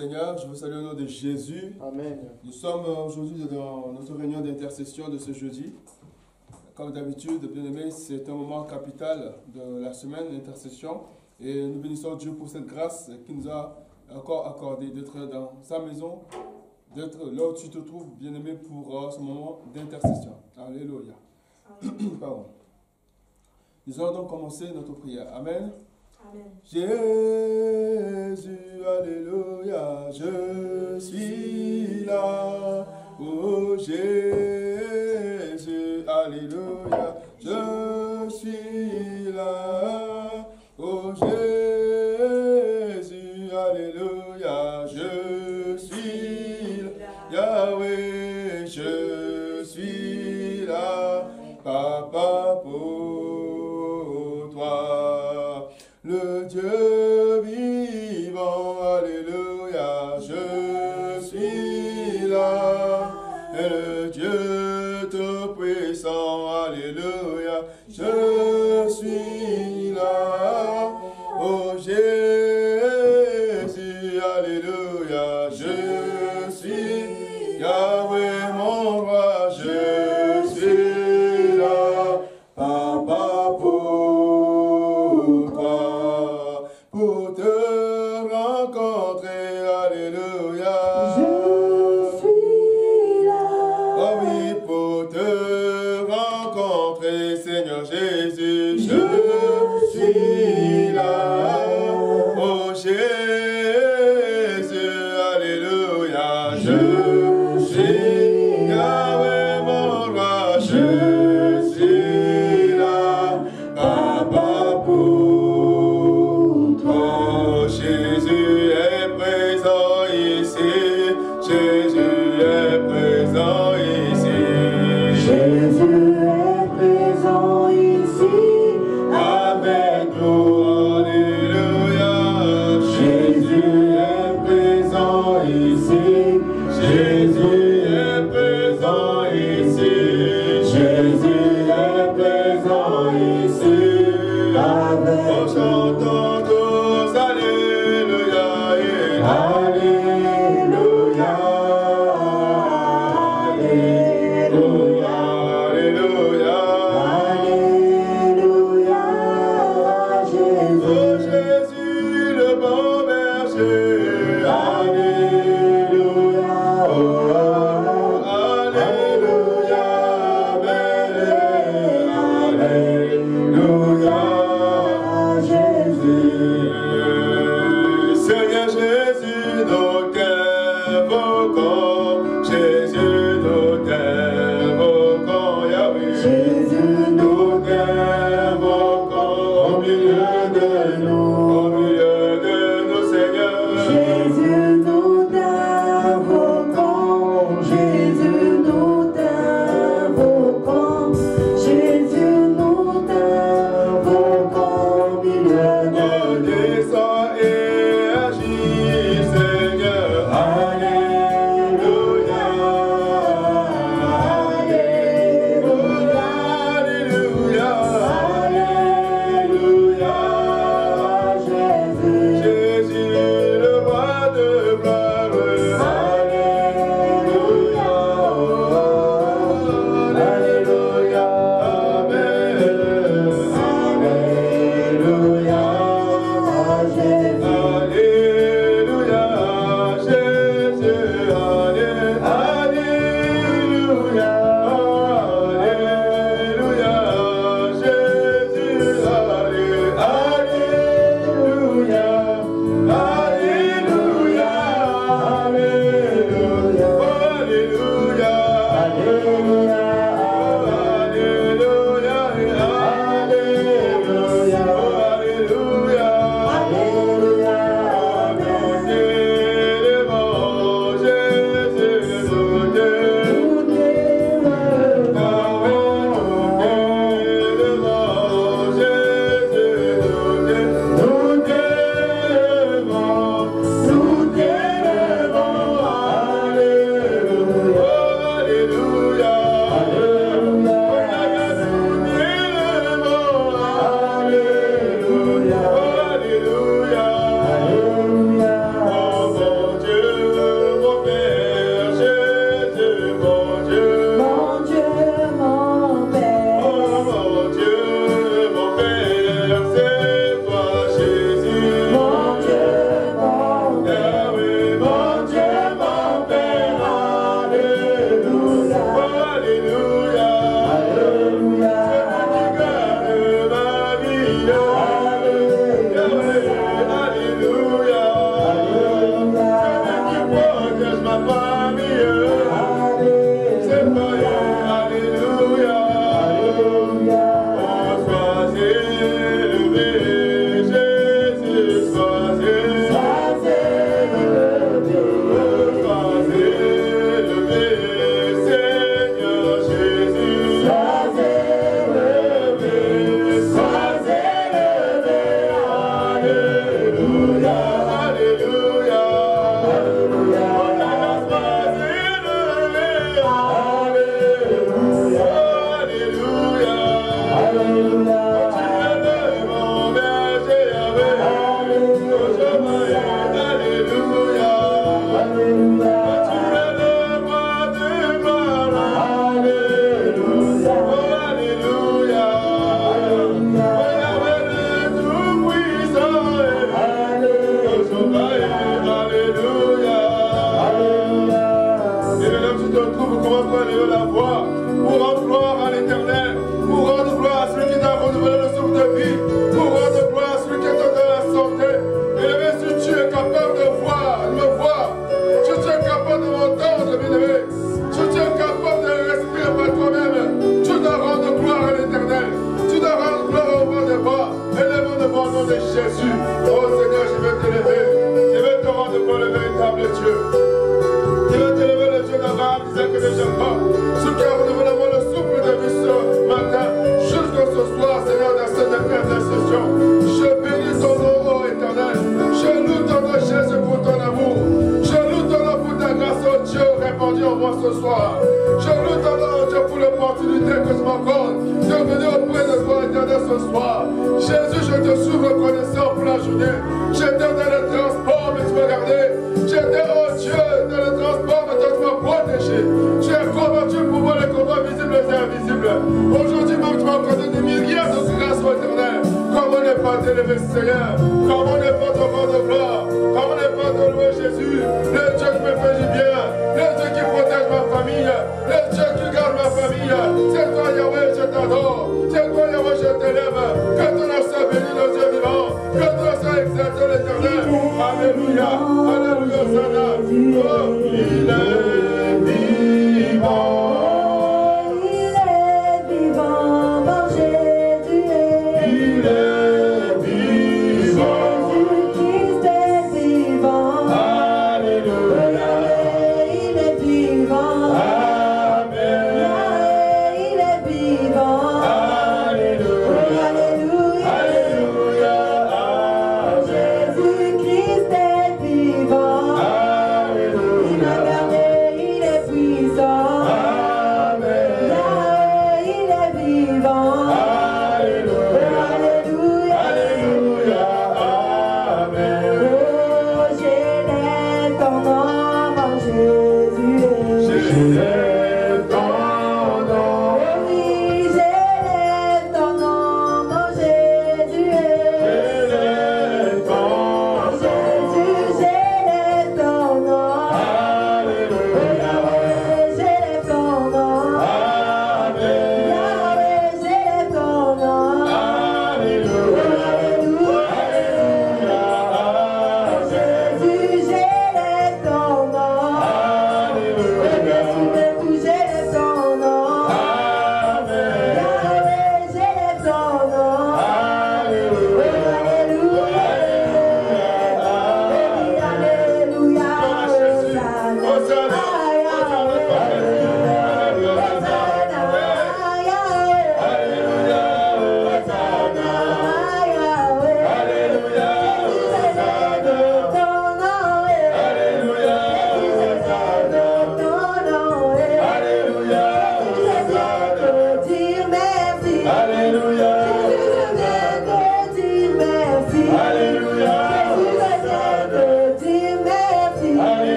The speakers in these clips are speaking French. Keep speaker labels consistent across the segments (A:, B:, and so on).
A: Seigneur, je vous salue au nom de Jésus.
B: Amen.
A: Nous sommes aujourd'hui dans notre réunion d'intercession de ce jeudi. Comme d'habitude, bien-aimés, c'est un moment capital de la semaine d'intercession. Et nous bénissons Dieu pour cette grâce qu'il nous a encore accordée d'être dans sa maison, d'être là où tu te trouves, bien-aimé, pour ce moment d'intercession. Alléluia. Pardon. Nous allons donc commencer notre prière. Amen.
C: Amen.
A: Jésus, alléluia, je suis là. Oh Jésus, alléluia, je suis là. Oh Jésus, alléluia, je suis là. Yahweh, je suis là. Papa, pour toi. Le Dieu vivant, alléluia, je suis là. Et le Dieu tout-puissant, alléluia, je suis là. Oh Jésus, alléluia, je suis Yahweh mon roi, je suis là. Papa, pour te rencontrer, alléluia.
C: Je suis là.
A: Oh oui, pour te rencontrer, Seigneur Jésus, je suis là. Oh Jésus, alléluia, je suis Yahweh mon roi, je suis là. Papa, Jésus est présent ici, Jésus est présent ici.
C: Jésus est présent ici.
A: Avec nous, alléluia. Jésus est présent ici, Jésus est présent ici. Jésus est présent ici. Avec nous, chantons tous, alléluia, alléluia, alléluia, alléluia,
C: Alléluia, Jésus.
A: oh Jésus le bon berger, alléluia, oh alléluia, alléluia, Jésus. Seigneur Jésus, nous t'invoquons, Jésus, nous t'invoquons, Yahweh.
C: Jésus,
A: Nous t'invoquons au milieu de nous, Seigneur.
C: Jésus, nous t'invoquons. Jésus, nous t'invoquons. Jésus, nous t'invoquons au milieu de nous.
A: Descends et agis, Seigneur. Alléluia.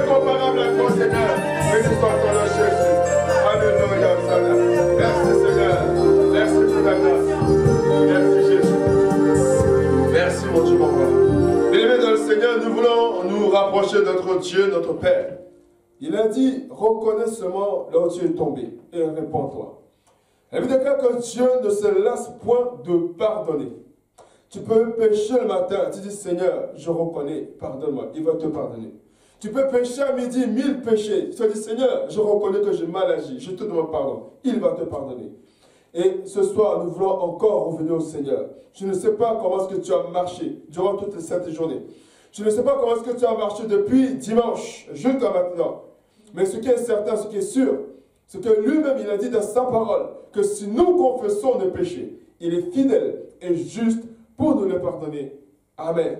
A: Comparable à toi, Seigneur. Béni soit ton nom, Jésus. Alléluia, Seigneur. Merci, rapprocher de notre Dieu, notre Père. Il a dit, reconnais seulement là où tu es tombé et réponds-toi. Elle veut dire que Dieu ne se lasse point de pardonner. Tu peux pécher le matin, tu dis Seigneur, je reconnais, pardonne-moi, il va te pardonner. Tu peux pécher à midi 1000 péchés, tu dis Seigneur, je reconnais que j'ai mal agi, je te demande pardon, il va te pardonner. Et ce soir, nous voulons encore revenir au Seigneur. Je ne sais pas comment est-ce que tu as marché durant toute cette journée. Je ne sais pas comment est-ce que tu as marché depuis dimanche jusqu'à maintenant. Mais ce qui est certain, ce qui est sûr, c'est que lui-même, il a dit dans sa parole que si nous confessons nos péchés, il est fidèle et juste pour nous les pardonner. Amen.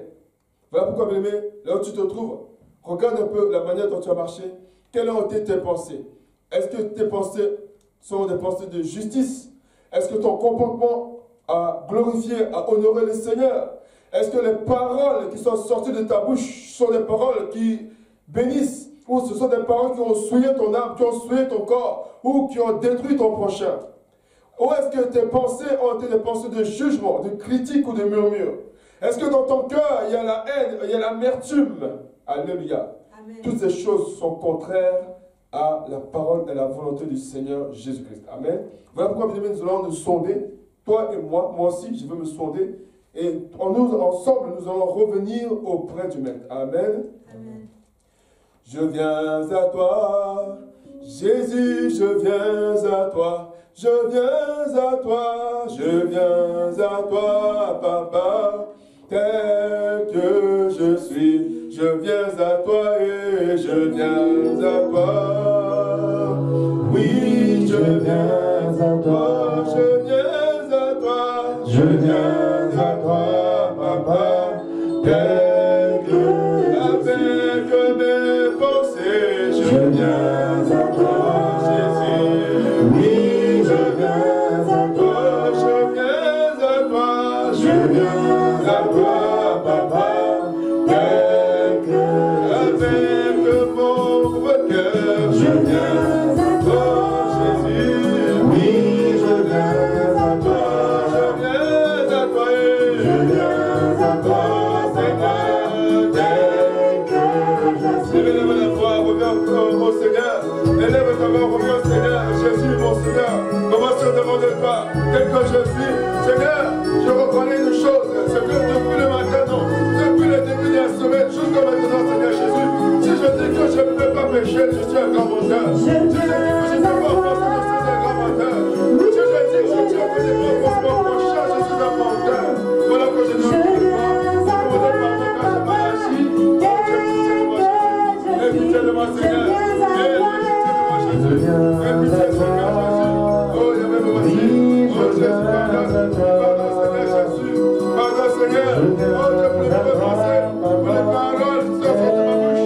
A: Voilà pourquoi, bien aimé, là où tu te trouves, regarde un peu la manière dont tu as marché. Quelles ont été tes pensées? Est-ce que tes pensées sont des pensées de justice? Est-ce que ton comportement a glorifié, a honoré le Seigneur? Est-ce que les paroles qui sont sorties de ta bouche sont des paroles qui bénissent? Ou ce sont des paroles qui ont souillé ton âme, qui ont souillé ton corps, ou qui ont détruit ton prochain? Ou est-ce que tes pensées ont été des pensées de jugement, de critique ou de murmure? Est-ce que dans ton cœur, il y a la haine, il y a l'amertume? Alléluia. Amen. Toutes ces choses sont contraires à la parole et la volonté du Seigneur Jésus-Christ. Amen. Voilà pourquoi, bien aimés, nous allons nous sonder, toi et moi aussi, je veux me sonder, et ensemble, nous allons revenir auprès du Maître. Amen. Amen. Je viens à toi, Jésus, je viens à toi. Je viens à toi, je viens à toi, Papa, tel que je suis. Je viens à toi et je viens à toi. Oui, je viens à toi, je viens à toi. Je viens à toi, Papa, tel que avec mes pensées. Je viens à toi, Jésus. Oui, je viens à toi, je viens à toi, je viens à toi, Papa, tel que avec mon cœur, je viens à toi, Jésus. Oui, je viens à toi, je viens à toi, et je viens à toi, Seigneur, tel que je suis. Élève la voix, reviens au Seigneur, élève ta voix, reviens au Seigneur, Jésus, mon Seigneur. Commence à demander toi, tel que je suis. Seigneur, je reconnais une chose, c'est que depuis le matin, non, depuis le début de la semaine, jusqu'à maintenant, Seigneur Jésus, si je dis que je ne peux pas pécher, je suis un grand menteur. Si je dis que je ne peux pas offenser, je suis un grand menteur. Si je dis que je ne peux pas offenser mon prochain, je suis un menteur. Voilà que je ne peux pas. Demandez pardon quand j'ai mal agi. Aie pitié de moi, Seigneur. Aie pitié de moi, Jésus. Aie pitié de moi, Jésus. Oh, il y avait mon Jésus. Oh, Jésus, pardon. Pardon, Seigneur Jésus. Pardon, Seigneur. Oh, je peux me repenser pour les paroles qui sortent de ma bouche.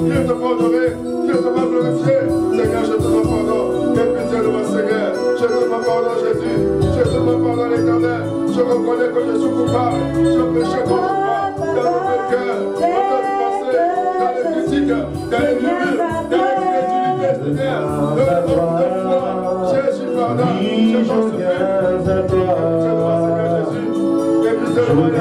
A: Dieu te pardonner. Dieu te va glorifier. Seigneur, je te demande pardon. Aie pitié de moi, Seigneur. Je te demande pardon, Jésus. Je te demande pardon, l'Éternel. Je reconnais que je suis coupable. Je péché contre toi. Dans mon cœur, dans mes pensées, dans les critiques, dans les murmures, dans l'incrédulité, Seigneur. Dans le nombre de fois, Jésus, pardon. Je m'en souviens. Je te demande, Seigneur Jésus. Et puis, je demande,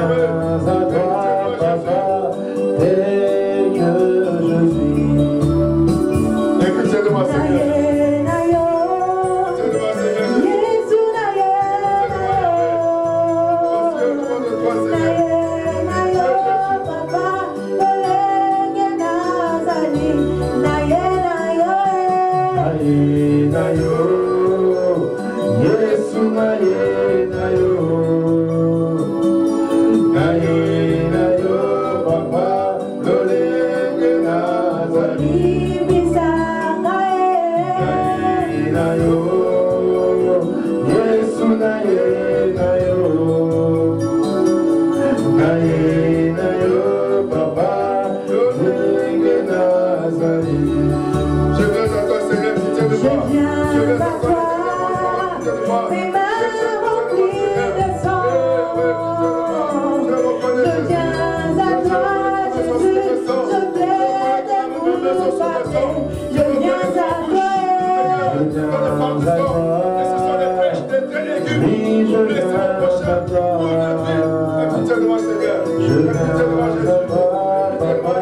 A: écoutez-moi, Seigneur. Je viens à toi, Papa.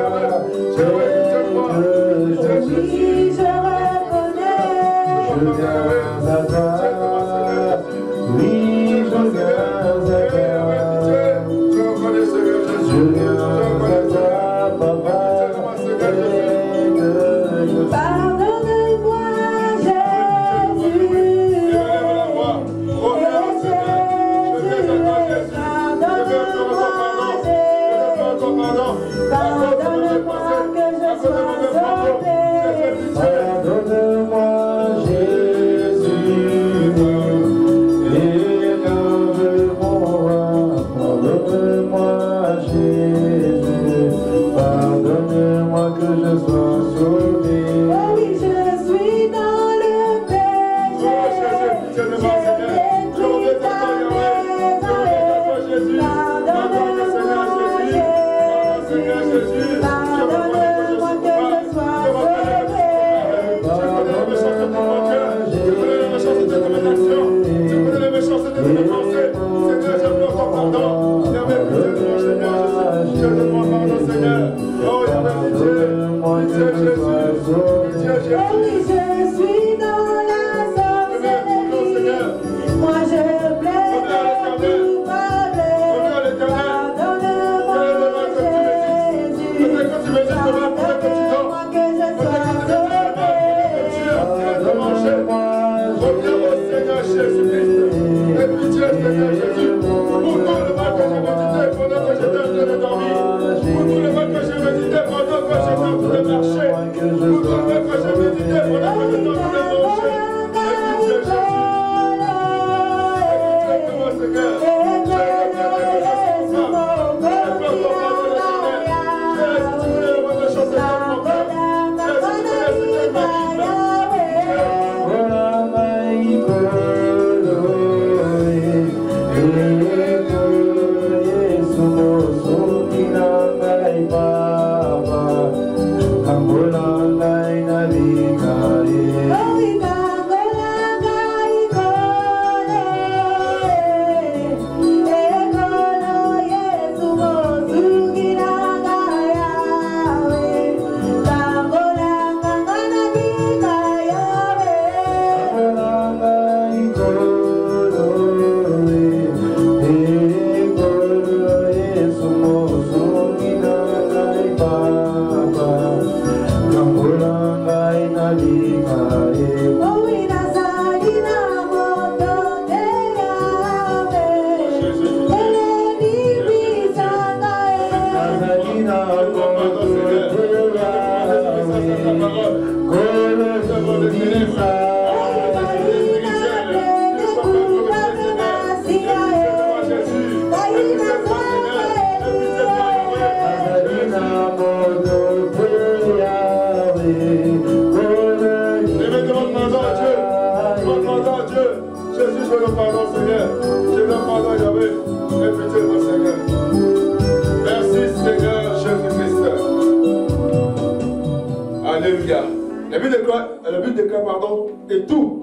A: Et tout,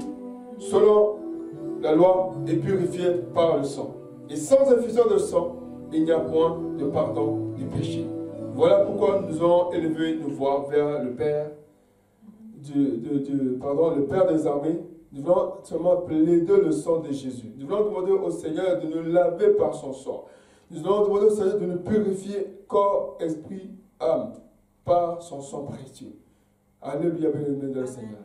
A: selon la loi, est purifié par le sang. Et sans effusion de sang, il n'y a point de pardon du péché. Voilà pourquoi nous allons élever nos voix vers le Père, le Père des armées. Nous voulons seulement plaider le sang de Jésus. Nous voulons demander au Seigneur de nous laver par son sang. Nous allons demander au Seigneur de nous purifier corps, esprit, âme, par son sang précieux. Alléluia, béni le Seigneur.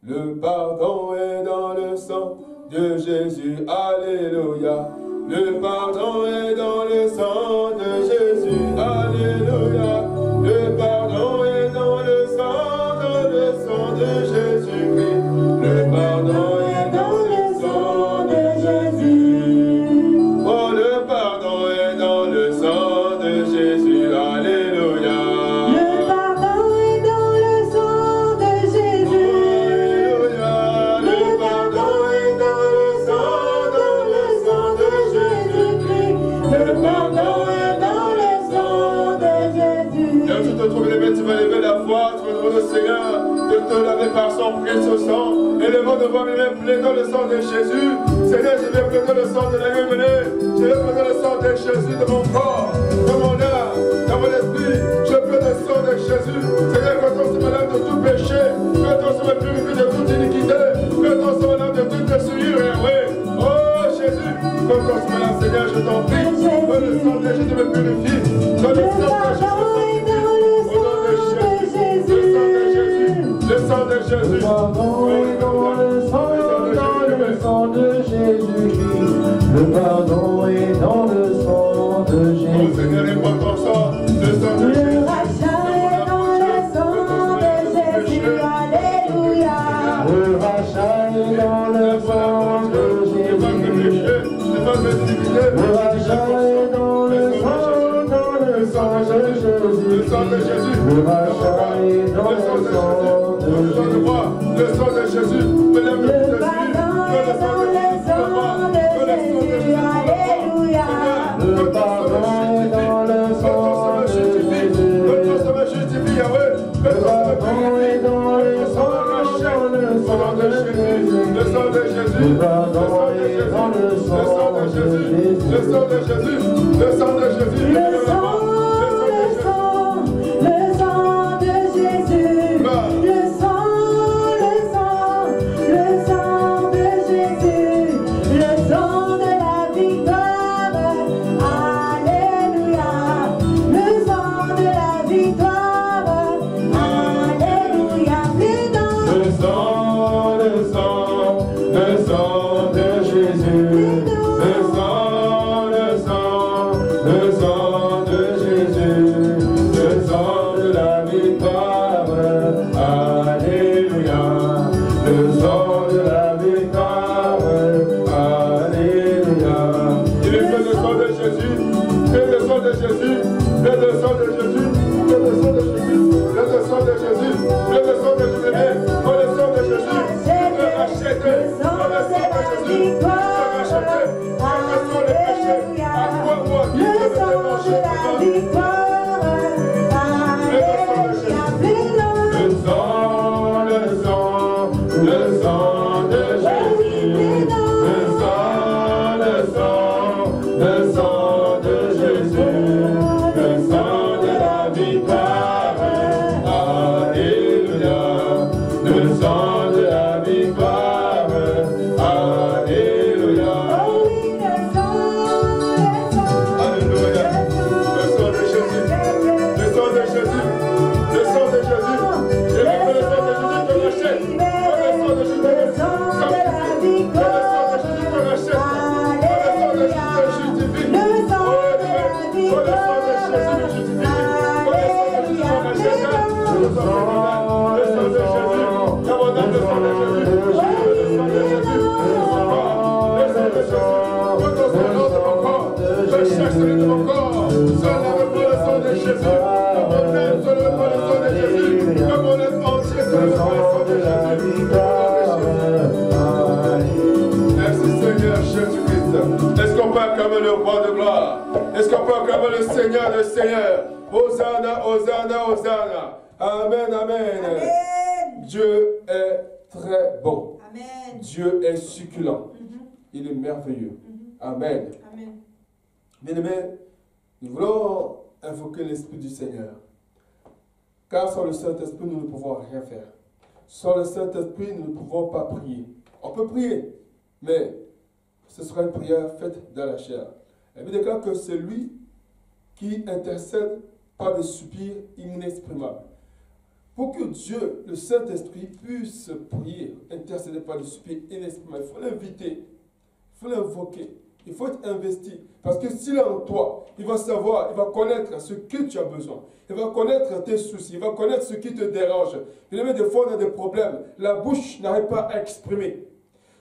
A: Le pardon est dans le sang de Jésus, alléluia. Le pardon est dans le sang de Jésus, alléluia. Le pardon est dans le sang de Jésus-Christ. Le pardon est dans le sang de Jésus. Oh, le pardon est dans le sang de Jésus, alléluia. Tu vas lever la voix, tu vas demander au Seigneur de te laver par son précieux sang. Élevons devant lui-même, plaidons le sang de Jésus. Seigneur, je vais plaider le sang de la menée. Je vais plaider le sang de Jésus de mon corps, de mon âme, de mon esprit. Je plaide le sang de Jésus. Seigneur, que ton sang me lave de tout péché, que ton sang me purifie de toute iniquité, que ton sang me lave de toute souillure. Oui. Oh Jésus, que ton sang me lave, Seigneur, je t'en prie. Que le sang de Jésus me purifie. Que le sang de Jésus le sang de Jésus. Le pardon est dans le sang de Jésus-Christ.
C: Le pardon est dans le sang de Jésus.
A: Oh Seigneur, écoute ton sang. Le sang de Jésus.
C: Le rachat est dans le sang de Jésus. Alléluia. Le rachat est dans le sang de Jésus. Le rachat est dans le sang de Jésus.
A: Le sang de Jésus.
C: Le rachat est dans le sang de Jésus.
A: Le sang de Jésus me lève de toute esprit. Que le sang de Jésus, le sang de Jésus, le sang de Jésus, le sang de Jésus, le sang de Jésus, le sang de Jésus, le sang de Jésus, le sang de la victoire, alléluia, le sang de la victoire, alléluia, le sang de Jésus, le sang de Jésus, le sang de la victoire, alléluia, le sang de la victoire, alléluia. Il est fait le sang de Jésus, et le sang de Jésus, et le sang de Jésus, et le sang de Jésus, et le sang de Jésus, et le sang de Jésus, et le sang de Jésus, je rachète, le sang de Jésus, je rachète, je les péchés, à toi, moi, qui te démangeais, le sang de Jésus, le sang de Jésus, le sang de Jésus, le sang de la victoire, alléluia, le sang de la victoire, alléluia, alléluia, le sang de Jésus, le sang de Jésus, le sang de Jésus, je veux que le sang de Jésus te rachète, que le sang de Jésus te justifie, que le sang de Jésus te rachète, que le sang de Jésus te justifie, que le sang de Jésus te justifie, que le sang de Jésus te rachète, le sang de Jésus, j'abandonne le sang de Jésus, le sang de Jésus, le sang de Jésus, retrouve le nom de mon corps, je cherche celui de mon corps, seulement pour le sang de Jésus, mon âme seulement pour le sang de Jésus, que mon être entier seulement pour le sang de Jésus. Merci Seigneur Jésus-Christ. Est-ce qu'on peut acclamer le roi de gloire? Est-ce qu'on peut acclamer le Seigneur des seigneurs? Hosanna, Hosanna, Hosanna. Amen, amen. Dieu est très bon.
B: Amen.
A: Dieu est succulent. Il est merveilleux. Amen.
B: Amen.
A: Bien-aimés, nous voulons invoquer l'Esprit du Seigneur. Car sans le Saint-Esprit, nous ne pouvons rien faire. Sans le Saint-Esprit, nous ne pouvons pas prier. On peut prier, mais ce sera une prière faite dans la chair. La Bible déclare que c'est lui qui intercède par des soupirs inexprimables. Pour que Dieu, le Saint-Esprit, puisse prier, intercéder par des soupirs inexprimables, il faut l'inviter, il faut l'invoquer, il faut être investi. Parce que s'il est en toi, il va savoir, il va connaître ce que tu as besoin. Il va connaître tes soucis, il va connaître ce qui te dérange. Bien-aimé, des fois, on a des problèmes. La bouche n'arrive pas à exprimer.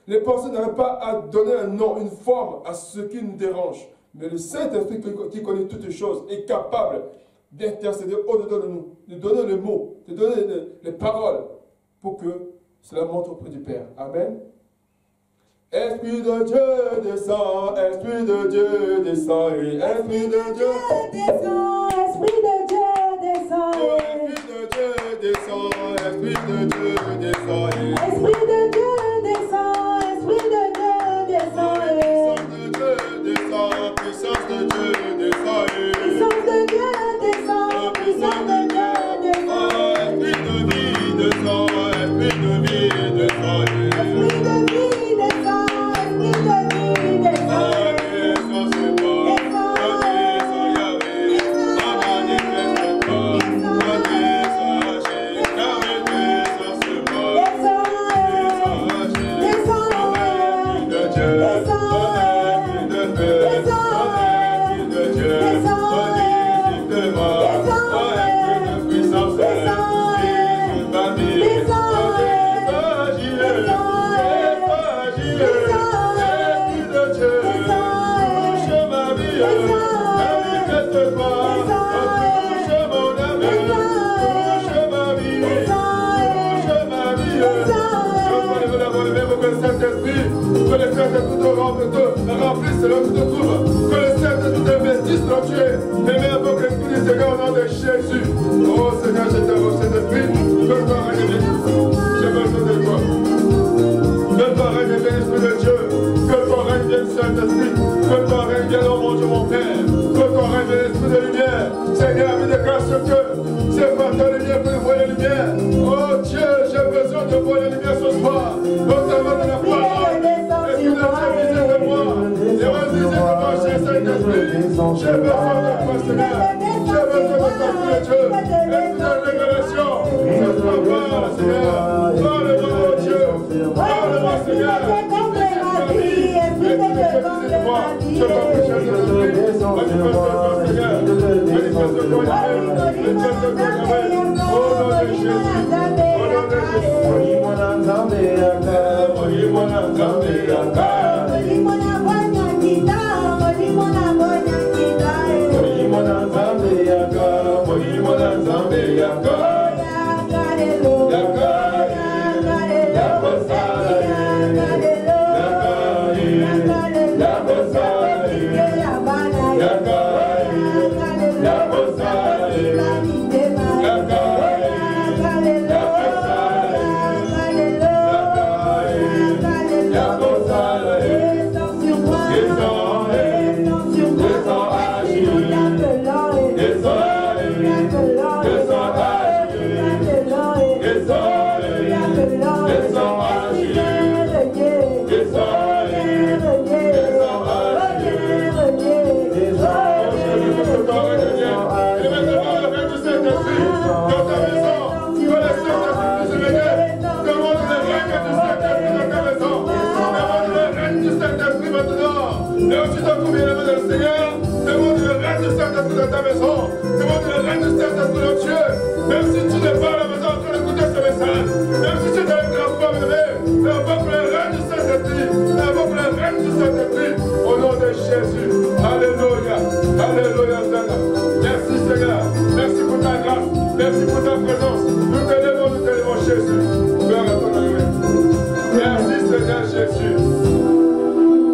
A: Les pensées n'arrivent pas à donner un nom, une forme à ce qui nous dérange. Mais le Saint-Esprit qui connaît toutes les choses est capable d'intercéder au-dedans de nous, de donner le mot, de donner les paroles pour que cela monte auprès du Père. Amen. Esprit de Dieu descend, Esprit de Dieu descend, et Esprit de Dieu descend, Esprit de Dieu descend, Esprit de Dieu descend, Esprit de Dieu descend, Esprit de Dieu descend, Esprit de Dieu descend, puissance de Dieu descend, puissance de Dieu descend, puissance de Dieu descend, Esprit de vie descend, Esprit de vie descend, Esprit de vie descend. Que le Saint-Esprit te remplisse là où tu te trouves. Que le Saint-Esprit t'investisse là où tu es. Et même avec l'Esprit du Seigneur au nom de Jésus. Oh Seigneur, je t'invoque Saint-Esprit. Donne-toi un béni. J'ai besoin de toi. Donne-toi un béni, Esprit de Seigneur. Parle-moi, mon Dieu. Parle-moi, Seigneur.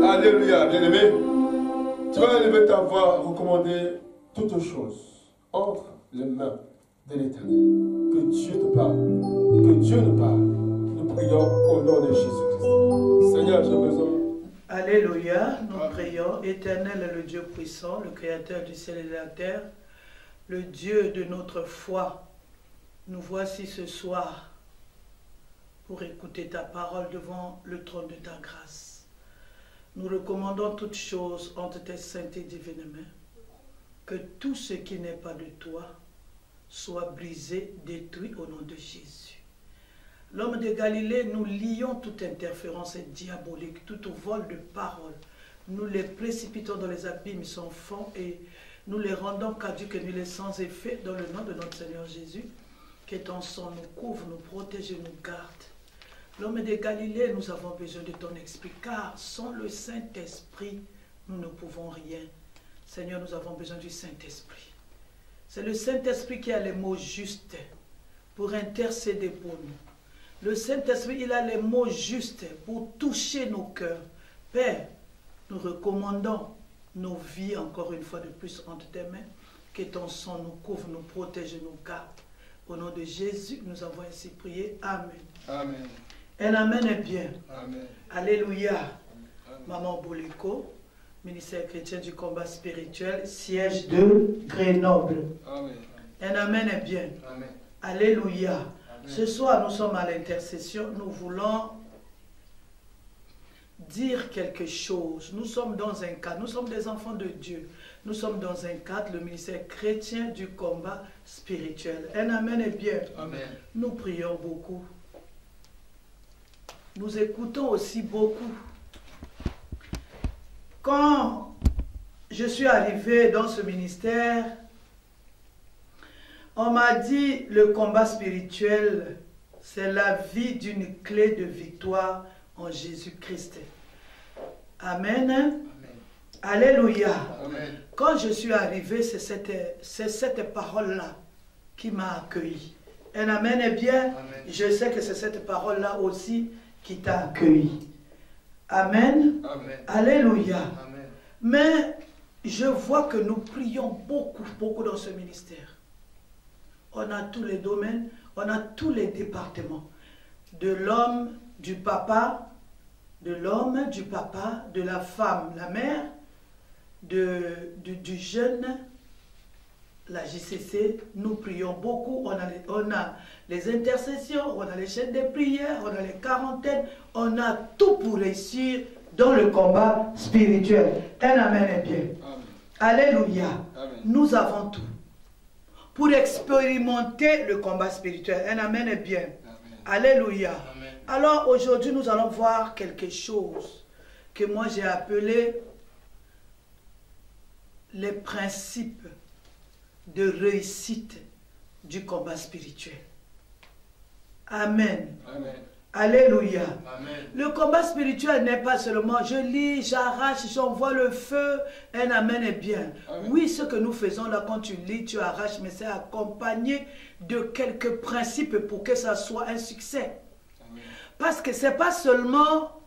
A: Alléluia, bien-aimé. Tu vas élever ta voix, recommander toutes choses entre les mains de l'Éternel. Que Dieu te parle, que Dieu nous parle. Nous prions au nom de Jésus-Christ. Seigneur, j'ai besoin.
B: Alléluia, nous prions. Éternel est le Dieu puissant, le Créateur du ciel et de la terre, le Dieu de notre foi. Nous voici ce soir pour écouter ta parole devant le trône de ta grâce. Nous recommandons toutes choses entre tes saintes et divines mains, que tout ce qui n'est pas de toi soit brisé, détruit au nom de Jésus. L'homme de Galilée, nous lions toute interférence diabolique, tout vol de parole. Nous les précipitons dans les abîmes sans fond et nous les rendons caduques et nuls sans effet dans le nom de notre Seigneur Jésus. Que ton sang nous couvre, nous protège et nous garde. L'homme de Galilée, nous avons besoin de ton esprit, car sans le Saint-Esprit, nous ne pouvons rien. Seigneur, nous avons besoin du Saint-Esprit. C'est le Saint-Esprit qui a les mots justes pour intercéder pour nous. Le Saint-Esprit, il a les mots justes pour toucher nos cœurs. Père, nous recommandons nos vies encore une fois de plus entre tes mains. Que ton sang nous couvre, nous protège et nous garde. Au nom de Jésus, nous avons ainsi prié. Amen.
A: Amen.
B: Un amen est bien.
A: Amen.
B: Alléluia.
A: Amen.
B: Maman Bouliko, ministère chrétien du combat spirituel, siège de Grenoble.
A: Amen.
B: Un amen est bien.
A: Amen.
B: Alléluia.
A: Amen.
B: Ce soir, nous sommes à l'intercession. Nous voulons dire quelque chose. Nous sommes dans un cadre. Nous sommes des enfants de Dieu. Nous sommes dans un cadre, le ministère chrétien du combat spirituel. Un amen est bien.
A: Amen.
B: Nous prions beaucoup. Nous écoutons aussi beaucoup. Quand je suis arrivé dans ce ministère, on m'a dit le combat spirituel, c'est la vie d'une clé de victoire en Jésus-Christ. Amen. Amen. Alléluia.
A: Amen.
B: Quand je suis arrivé, c'est cette parole-là qui m'a accueilli. Un amen est bien.
A: Amen.
B: Je sais que c'est cette parole-là aussi qui t'a accueilli. Amen.
A: Amen.
B: Alléluia.
A: Amen.
B: Mais je vois que nous prions beaucoup, beaucoup dans ce ministère. On a tous les domaines, on a tous les départements. De l'homme, du papa, de l'homme, du papa, de la femme, la mère, du jeune, la JCC, nous prions beaucoup. On a les intercessions, on a les chaînes de prière, on a les quarantaines, on a tout pour réussir dans le combat spirituel. Un amen est bien.
A: Amen.
B: Alléluia.
A: Amen.
B: Nous avons tout pour expérimenter le combat spirituel. Un amen est bien.
A: Amen.
B: Alléluia. Alors aujourd'hui, nous allons voir quelque chose que moi j'ai appelé les principes de réussite du combat spirituel. Amen.
A: Amen.
B: Alléluia.
A: Amen.
B: Le combat spirituel n'est pas seulement je lis, j'arrache, j'envoie le feu, un amen est bien.
A: Amen.
B: Oui, ce que nous faisons là, quand tu lis, tu arraches, mais c'est accompagné de quelques principes pour que ça soit un succès.
A: Amen.
B: Parce que c'est pas seulement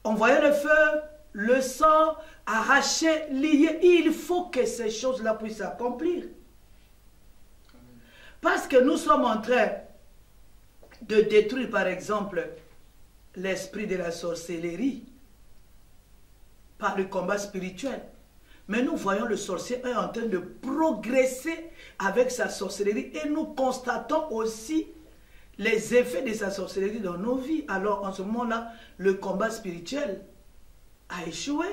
B: envoyer le feu, le sang, arracher, lier. Il faut que ces choses-là puissent s'accomplir. Parce que nous sommes en train de détruire, par exemple, l'esprit de la sorcellerie par le combat spirituel. Mais nous voyons le sorcier est en train de progresser avec sa sorcellerie et nous constatons aussi les effets de sa sorcellerie dans nos vies. Alors en ce moment-là, le combat spirituel a échoué.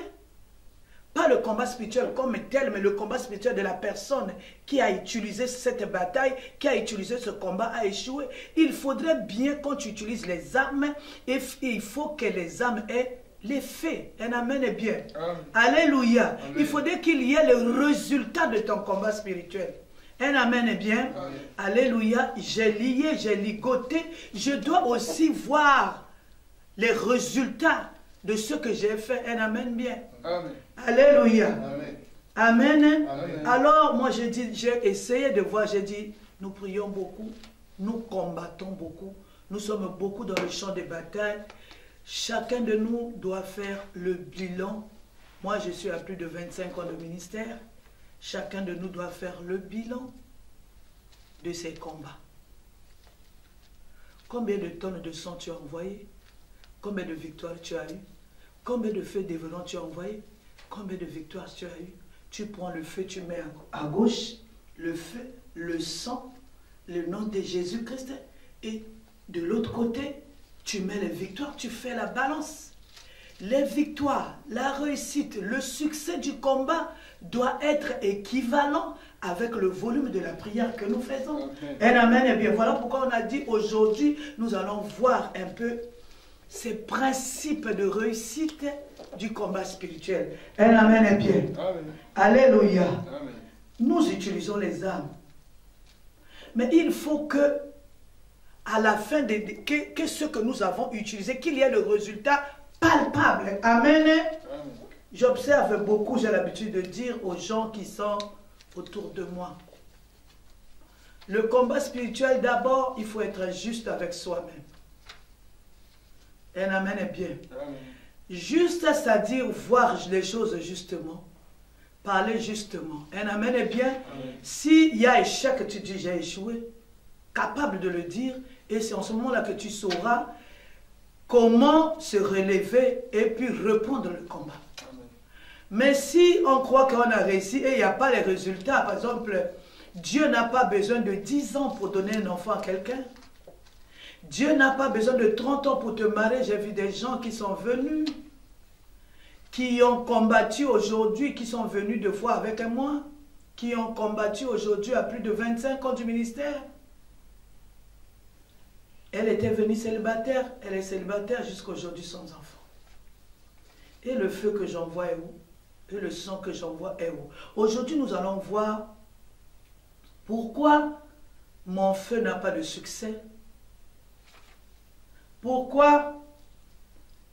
B: Pas le combat spirituel comme tel, mais le combat spirituel de la personne qui a utilisé cette bataille, qui a utilisé ce combat a échoué. Il faudrait bien, quand tu utilises les armes, il faut que les armes aient l'effet. Un amen est bien.
A: Amen.
B: Alléluia.
A: Amen.
B: Il faudrait qu'il y ait le résultat de ton combat spirituel. Un amen est bien.
A: Amen.
B: Alléluia. J'ai lié, j'ai ligoté. Je dois aussi voir les résultats de ce que j'ai fait. Un amen bien.
A: Amen.
B: Alléluia.
A: Amen.
B: Amen.
A: Amen.
B: Alors, moi, j'ai essayé de voir, j'ai dit, nous prions beaucoup, nous combattons beaucoup, nous sommes beaucoup dans le champ de bataille. Chacun de nous doit faire le bilan. Moi, je suis à plus de 25 ans de ministère. Chacun de nous doit faire le bilan de ces combats. Combien de tonnes de sang tu as envoyé? Combien de victoires tu as eu? Combien de feux dévorants tu as envoyé? Combien de victoires tu as eu? Tu prends le feu, tu mets à gauche, le feu, le sang, le nom de Jésus-Christ. Et de l'autre côté, tu mets les victoires, tu fais la balance. Les victoires, la réussite, le succès du combat doit être équivalent avec le volume de la prière que nous faisons.
A: Amen.
B: Un amen est bien. Voilà pourquoi on a dit aujourd'hui, nous allons voir un peu ces principes de réussite du combat spirituel. Un amen est bien.
A: Amen.
B: Alléluia.
A: Amen.
B: Nous utilisons les armes. Mais il faut que, à la fin, que ce que nous avons utilisé, qu'il y ait le résultat palpable. Amen.
A: Amen.
B: J'observe beaucoup, j'ai l'habitude de dire aux gens qui sont autour de moi. Le combat spirituel, d'abord, il faut être juste avec soi-même. Un amen est bien.
A: Amen.
B: Juste, c'est-à-dire voir les choses justement. Parler justement. Un amen est bien.
A: Amen.
B: S'il y a échec, tu dis j'ai échoué. Capable de le dire. Et c'est en ce moment-là que tu sauras comment se relever et puis reprendre le combat.
A: Amen.
B: Mais si on croit qu'on a réussi et il n'y a pas les résultats, par exemple, Dieu n'a pas besoin de 10 ans pour donner un enfant à quelqu'un. Dieu n'a pas besoin de 30 ans pour te marier. J'ai vu des gens qui sont venus, qui ont combattu aujourd'hui, qui sont venus 2 fois avec moi, qui ont combattu aujourd'hui à plus de 25 ans du ministère. Elle était venue célibataire, elle est célibataire jusqu'à aujourd'hui sans enfant. Et le feu que j'envoie est où? Et le sang que j'envoie est où? Aujourd'hui, nous allons voir pourquoi mon feu n'a pas de succès. Pourquoi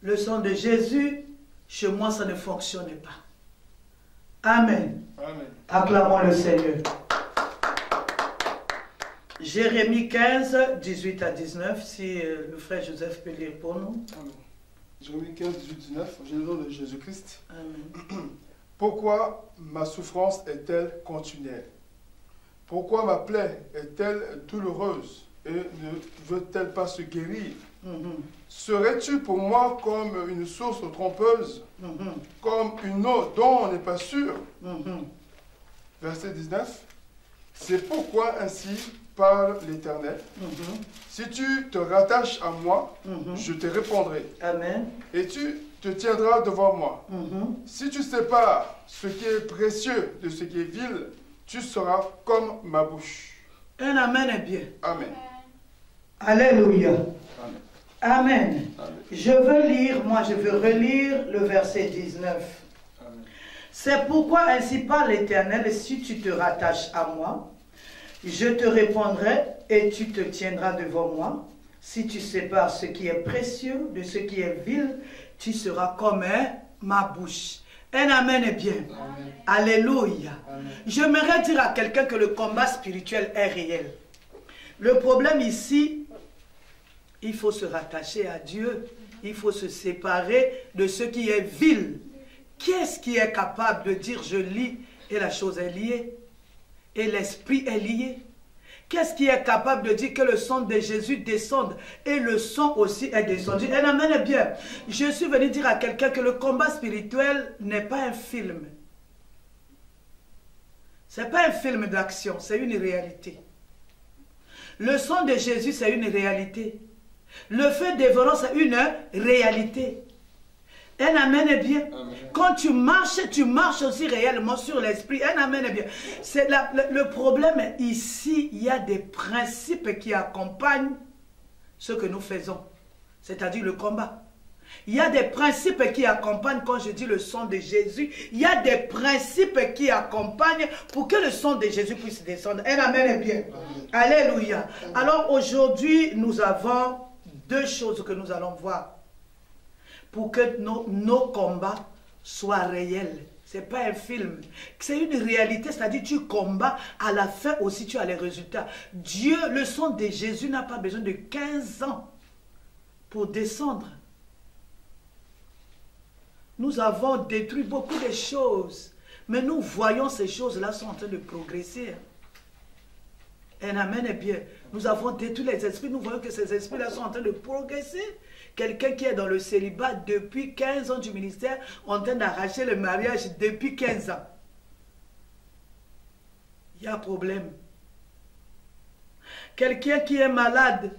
B: le sang de Jésus, chez moi, ça ne fonctionnait pas. Amen.
A: Amen.
B: Acclamons le Seigneur. Jérémie 15, 18 à 19, si le frère Joseph peut lire pour nous.
A: Amen. Jérémie 15, 18, 19, au nom de Jésus-Christ.
B: Amen.
A: Pourquoi ma souffrance est-elle continuelle? Pourquoi ma plaie est-elle douloureuse et ne veut-elle pas se guérir? Serais-tu pour moi comme une source trompeuse, comme une eau dont on n'est pas sûr? Verset 19. C'est pourquoi ainsi parle l'Éternel. Si tu te rattaches à moi, je te répondrai.
B: Amen.
A: Et tu te tiendras devant moi. Si tu sépares ce qui est précieux de ce qui est vil, tu seras comme ma bouche.
B: Un amen est bien.
A: Amen.
B: Alléluia.
A: Amen.
B: Amen.
A: Amen.
B: Je veux relire le verset 19.
A: Amen.
B: C'est pourquoi ainsi parle l'Éternel, si tu te rattaches à moi, je te répondrai et tu te tiendras devant moi. Si tu sépares ce qui est précieux de ce qui est vil, tu seras comme ma bouche. Un amen est bien.
A: Amen.
B: Alléluia.
A: Amen.
B: J'aimerais dire à quelqu'un que le combat spirituel est réel. Le problème ici, il faut se rattacher à Dieu. Il faut se séparer de ce qui est vil. Qui est-ce qui est capable de dire je lis et la chose est liée? Et l'esprit est lié? Qu'est-ce qui est capable de dire que le sang de Jésus descende et le sang aussi est descendu? Un amen est bien. Je suis venu dire à quelqu'un que le combat spirituel n'est pas un film. Ce n'est pas un film d'action, c'est une réalité. Le sang de Jésus, c'est une réalité. Le feu dévorant, c'est une réalité. Un amen est bien.
A: Amen.
B: Quand tu marches aussi réellement sur l'esprit. Un amen est bien. Le problème ici, il y a des principes qui accompagnent ce que nous faisons. C'est-à-dire le combat. Il y a des principes qui accompagnent, quand je dis le sang de Jésus, il y a des principes qui accompagnent pour que le sang de Jésus puisse descendre. Un amen est bien. Amen. Alléluia. Alors aujourd'hui, nous avons deux choses que nous allons voir pour que nos combats soient réels. Ce n'est pas un film. C'est une réalité, c'est-à-dire tu combats, à la fin aussi tu as les résultats. Dieu, le sang de Jésus n'a pas besoin de 15 ans pour descendre. Nous avons détruit beaucoup de choses, mais nous voyons ces choses-là sont en train de progresser. Un amen est bien. Nous avons détruit les esprits, nous voyons que ces esprits-là sont en train de progresser. Quelqu'un qui est dans le célibat depuis 15 ans du ministère, en train d'arracher le mariage depuis 15 ans. Il y a un problème. Quelqu'un qui est malade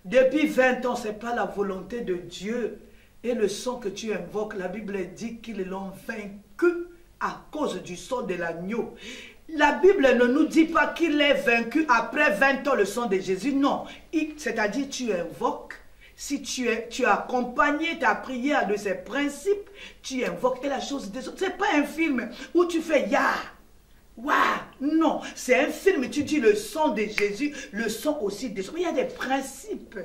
B: depuis 20 ans, ce n'est pas la volonté de Dieu. Et le sang que tu invoques, la Bible dit qu'ils l'ont vaincu à cause du sang de l'agneau. La Bible ne nous dit pas qu'il est vaincu après 20 ans le sang de Jésus. Non. C'est-à-dire tu invoques. Si tu as accompagné ta prière de ces principes, tu invoques et la chose des autres. Ce n'est pas un film où tu fais ya. Waouh! Non, c'est un film, tu dis le sang de Jésus, le sang aussi des autres. Il y a des principes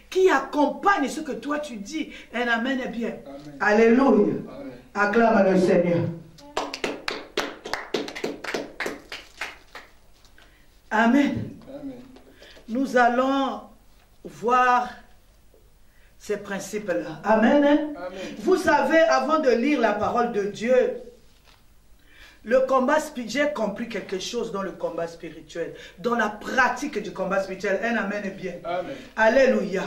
B: qui accompagnent ce que toi tu dis. Un amen est bien. Amen. Alléluia. Amen. Acclame le Seigneur. Amen. Amen. Nous allons voir ces principes-là. Amen. Amen. Vous savez, avant de lire la parole de Dieu, le combat spirituel, j'ai compris quelque chose dans le combat spirituel, dans la pratique du combat spirituel. Un amen est bien. Amen. Alléluia.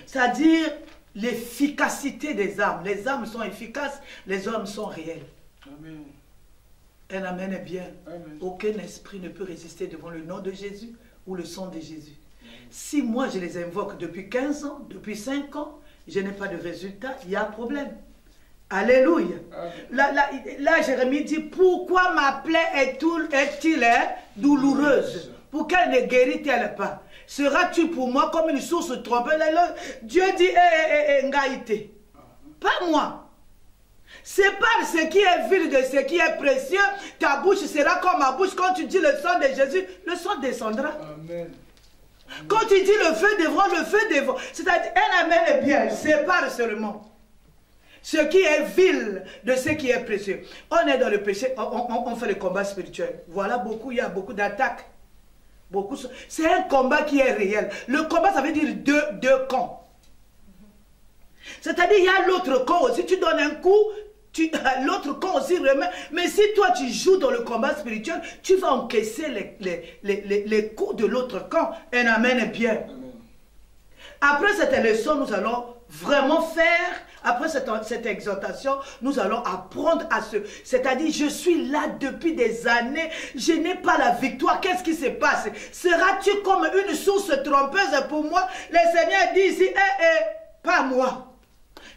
B: C'est-à-dire l'efficacité des armes. Les armes sont efficaces, les armes sont réelles. Amen. Un amen est bien. Amen. Aucun esprit ne peut résister devant le nom de Jésus ou le sang de Jésus. Si moi je les invoque depuis 15 ans, depuis 5 ans, je n'ai pas de résultat, il y a un problème. Alléluia. Là, Jérémie dit, pourquoi ma plaie est-il douloureuse? Pourquoi elle ne guérit-elle pas? Seras-tu pour moi comme une source trompeuse? Dieu dit, Ngaïté. Pas moi. Sépare ce qui est vil de ce qui est précieux. Ta bouche sera comme ma bouche. Quand tu dis le sang de Jésus, le sang descendra. Amen. Quand tu dis le feu devant, le feu devant. C'est-à-dire, un amen est bien. Sépare seulement ce qui est vil de ce qui est précieux. On est dans le péché, on fait le combat spirituel. Voilà beaucoup, il y a beaucoup d'attaques. C'est un combat qui est réel. Le combat, ça veut dire deux camps. C'est-à-dire, il y a l'autre camp aussi. Tu donnes un coup, l'autre camp aussi remet. Mais si toi, tu joues dans le combat spirituel, tu vas encaisser les coups de l'autre camp. Un amen est bien. Amen. Après cette leçon, nous allons vraiment faire. Après cette exhortation, nous allons apprendre à ce... C'est-à-dire, je suis là depuis des années, je n'ai pas la victoire. Qu'est-ce qui se passe? Seras-tu comme une source trompeuse pour moi? Le Seigneur dit ici, pas moi.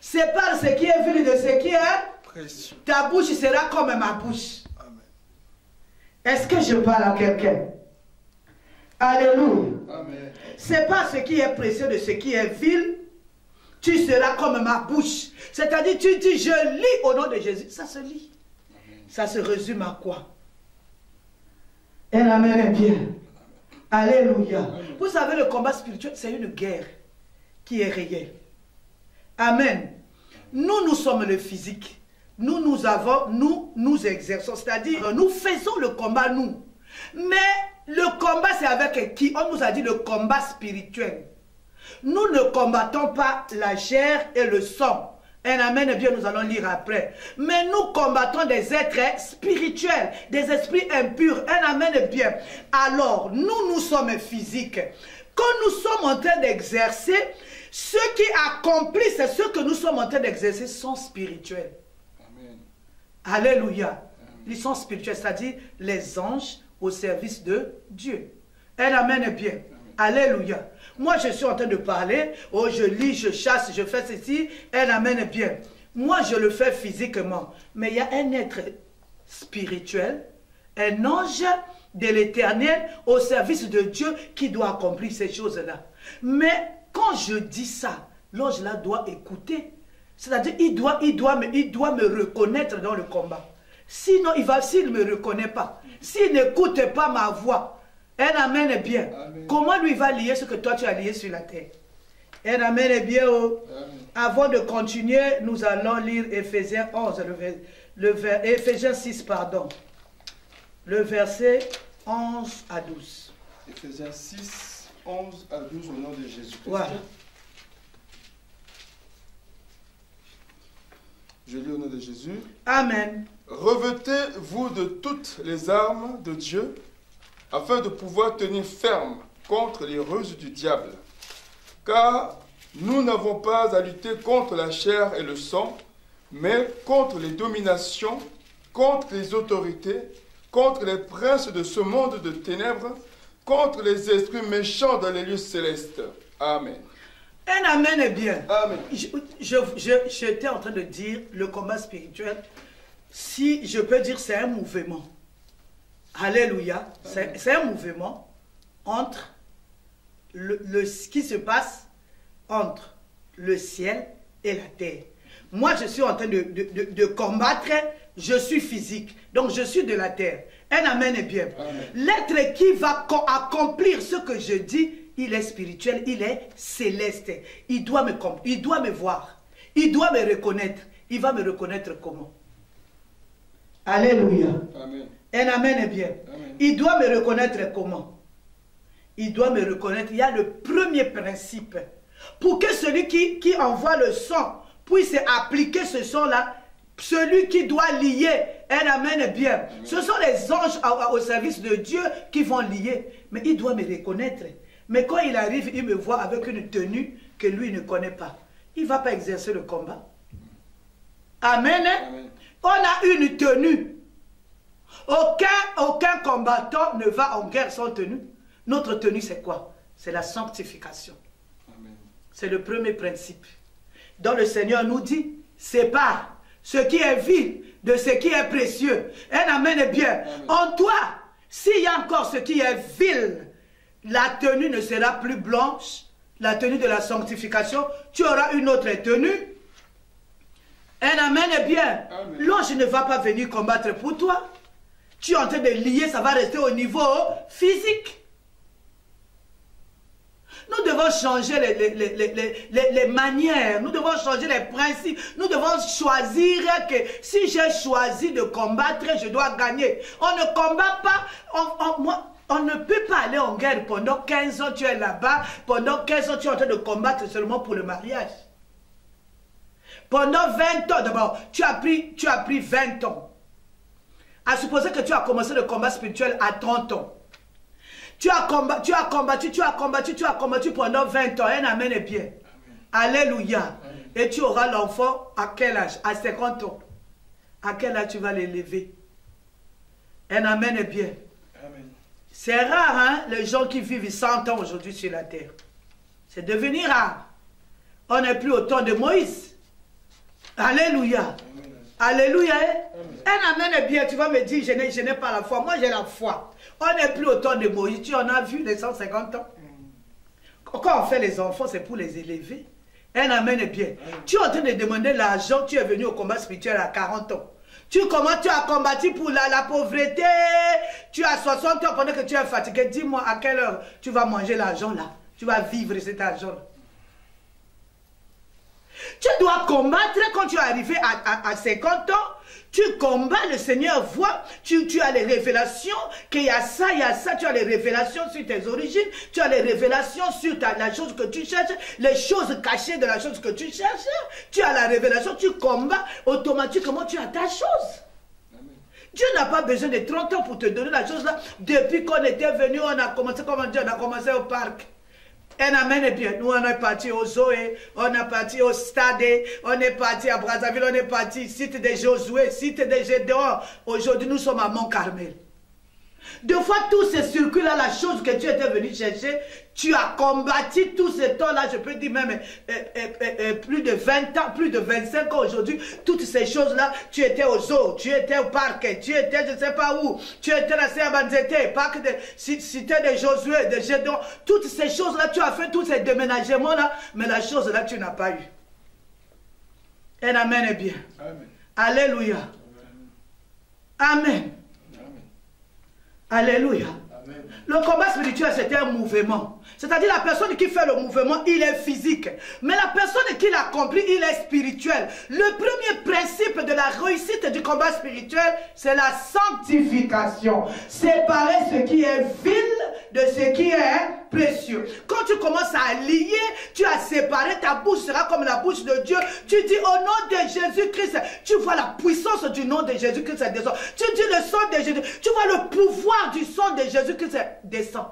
B: Sépare ce qui est vil de ce qui est précieux. Ta bouche sera comme ma bouche. Est-ce que je parle à quelqu'un? Alléluia.
A: Amen.
B: C'est pas ce qui est précieux de ce qui est vil. Tu seras comme ma bouche. C'est-à-dire, tu dis, je lis au nom de Jésus. Ça se lit.
A: Amen.
B: Ça se résume à quoi? Un amen est bien. Alléluia.
A: Amen.
B: Vous savez, le combat spirituel, c'est une guerre qui est réelle. Amen. Nous sommes le physique. Nous exerçons. C'est-à-dire, nous faisons le combat, nous. Mais le combat, c'est avec qui? On nous a dit le combat spirituel. Nous ne combattons pas la chair et le sang. Un amen, bien, nous allons lire après. Mais nous combattons des êtres spirituels, des esprits impurs. Un amen, bien. Alors, nous sommes physiques. Quand nous sommes en train d'exercer, ceux qui accomplissent ce que nous sommes en train d'exercer sont spirituels.
A: Amen.
B: Alléluia. Ils sont spirituels, c'est-à-dire les anges au service de Dieu. Un amen, bien. Alléluia. Moi, je suis en train de parler. Oh, je lis, je chasse, je fais ceci. Un amen, bien. Moi, je le fais physiquement. Mais il y a un être spirituel, un ange de l'éternel au service de Dieu qui doit accomplir ces choses-là. Mais quand je dis ça, l'ange-là doit écouter. C'est-à-dire, il doit me reconnaître dans le combat. Sinon, s'il ne me reconnaît pas, s'il n'écoute pas ma voix, un amen est bien.
A: Amen.
B: Comment lui va lier ce que toi tu as lié sur la terre? Un amen est bien. Oh. Avant de continuer, nous allons lire Éphésiens 11, Éphésiens 6, pardon. Le verset 11 à 12.
A: Éphésiens 6, 11 à 12 au nom de Jésus.
B: Ouais.
A: Je lis au nom de Jésus.
B: Amen.
A: Revêtez-vous de toutes les armes de Dieu, afin de pouvoir tenir ferme contre les ruses du diable. Car nous n'avons pas à lutter contre la chair et le sang, mais contre les dominations, contre les autorités, contre les princes de ce monde de ténèbres, contre les esprits méchants dans les lieux célestes. Amen.
B: Un amen est bien.
A: Amen.
B: J'étais en train de dire le combat spirituel, si je peux dire, c'est un mouvement. Alléluia. C'est un mouvement entre ce qui se passe entre le ciel et la terre. Moi, je suis en train de combattre, je suis physique, donc je suis de la terre. Un amen est bien. L'être qui va accomplir ce que je dis, il est spirituel, il est céleste. Il doit me voir, il doit me reconnaître. Il va me reconnaître comment? Alléluia.
A: Amen.
B: Un amen est bien.
A: Amen.
B: Il doit me reconnaître comment? Il doit me reconnaître. Il y a le premier principe. Pour que celui qui envoie le sang puisse appliquer ce sang-là, celui qui doit lier, un amen est bien. Amen. Ce sont les anges au service de Dieu qui vont lier. Mais il doit me reconnaître. Mais quand il arrive, il me voit avec une tenue que lui ne connaît pas. Il ne va pas exercer le combat. Amen. Amen. On a une tenue. Aucun combattant ne va en guerre sans tenue. Notre tenue, c'est quoi? C'est la sanctification. C'est le premier principe. Donc le Seigneur nous dit, sépare ce qui est vil de ce qui est précieux. Un amen est bien. Amen. En toi, s'il y a encore ce qui est vil, la tenue ne sera plus blanche, la tenue de la sanctification, tu auras une autre tenue. Un amen est bien. L'ange ne va pas venir combattre pour toi. Tu es en train de lier, ça va rester au niveau physique. Nous devons changer les manières, nous devons changer les principes, nous devons choisir que si j'ai choisi de combattre, je dois gagner. On ne combat pas, on ne peut pas aller en guerre pendant 15 ans, tu es là-bas, pendant 15 ans, tu es en train de combattre seulement pour le mariage. Pendant 20 ans, d'abord, tu as pris 20 ans. À supposer que tu as commencé le combat spirituel à 30 ans. Tu as combattu pendant 20 ans. Un amen est bien. Amen. Alléluia. Amen. Et tu auras l'enfant à quel âge? À 50 ans. À quel âge tu vas l'élever? Un amen est bien. C'est rare, hein, les gens qui vivent 100 ans aujourd'hui sur la terre. C'est devenu rare. On n'est plus au temps de Moïse. Alléluia. Amen. Alléluia. Un amen est bien. Tu vas me dire, je n'ai pas la foi. Moi, j'ai la foi. On n'est plus au temps de Moïse. Tu en as vu les 150 ans. Quand on fait les enfants, c'est pour les élever. Un amen est bien. Tu es en train de demander l'argent. Tu es venu au combat spirituel à 40 ans. Tu as combattu pour la pauvreté. Tu as 60 ans pendant que tu es fatigué. Dis-moi à quelle heure tu vas manger l'argent là. Tu vas vivre cet argent là. Tu dois combattre quand tu es arrivé à 50 ans. Tu combats, le Seigneur voit, tu as les révélations, qu'il y a ça, tu as les révélations sur tes origines, tu as les révélations sur la chose que tu cherches, les choses cachées de la chose que tu cherches, tu as la révélation, tu combats, automatiquement tu as ta chose. Dieu n'a pas besoin de 30 ans pour te donner la chose là. Depuis qu'on était venu, on a commencé, comment dire, on a commencé au parc. Un amen est bien. Nous, on est parti au Zoé, on est parti au Stade, on est parti à Brazzaville, on est parti site de Josué, site de Gédéon. Aujourd'hui, nous sommes à Mont-Carmel. Deux fois, tous ces circuits-là, la chose que tu étais venu chercher, tu as combattu tout ce temps-là, je peux dire même plus de 20 ans, plus de 25 ans aujourd'hui, toutes ces choses-là, tu étais au zoo, tu étais au parc, tu étais je ne sais pas où, tu étais à Saint-Banzete, parc de cité de Josué, de Gédon, toutes ces choses-là, tu as fait tous ces déménagements-là, mais la chose-là, tu n'as pas eu. Un amen est bien. Amen. Alléluia. Amen. Amen. Alléluia. Amen. Le combat spirituel, c'est un mouvement. C'est-à-dire la personne qui fait le mouvement, il est physique. Mais la personne qui l'accomplit, il est spirituel. Le premier principe de la réussite du combat spirituel, c'est la sanctification. Séparer ce qui est vil de ce qui est précieux. Quand tu commences à lier, tu as séparé, ta bouche sera comme la bouche de Dieu. Tu dis au nom de Jésus-Christ, tu vois la puissance du nom de Jésus-Christ descend. Tu dis le sang de Jésus, tu vois le pouvoir du sang de Jésus-Christ descend.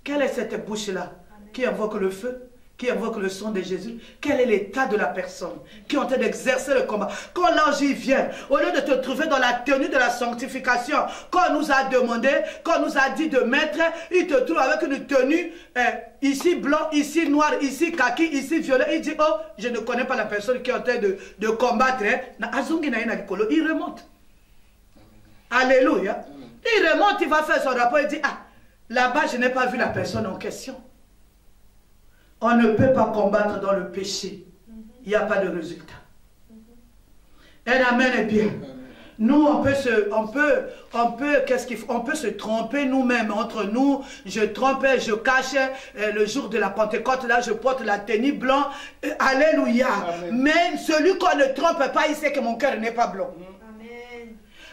B: Quelle est cette bouche-là qui invoque le feu, qui invoque le sang de Jésus? Quel est l'état de la personne qui est en train d'exercer le combat? Quand l'ange vient, au lieu de te trouver dans la tenue de la sanctification, quand on nous a demandé, quand on nous a dit de mettre, il te trouve avec une tenue ici blanc, ici noir, ici kaki, ici violet. Il dit, oh, je ne connais pas la personne qui est en train de combattre. Il remonte. Alléluia. Il remonte, il va faire son rapport, il dit, ah, là-bas, je n'ai pas vu la personne en question. On ne peut pas combattre dans le péché. Il n'y a pas de résultat. Un amen est bien. Nous, on peut se tromper nous-mêmes entre nous. Je trompais, je cachais le jour de la Pentecôte, là, je porte la tenue blanc. Alléluia. Amen. Mais celui qu'on ne trompe pas, il sait que mon cœur n'est pas blanc.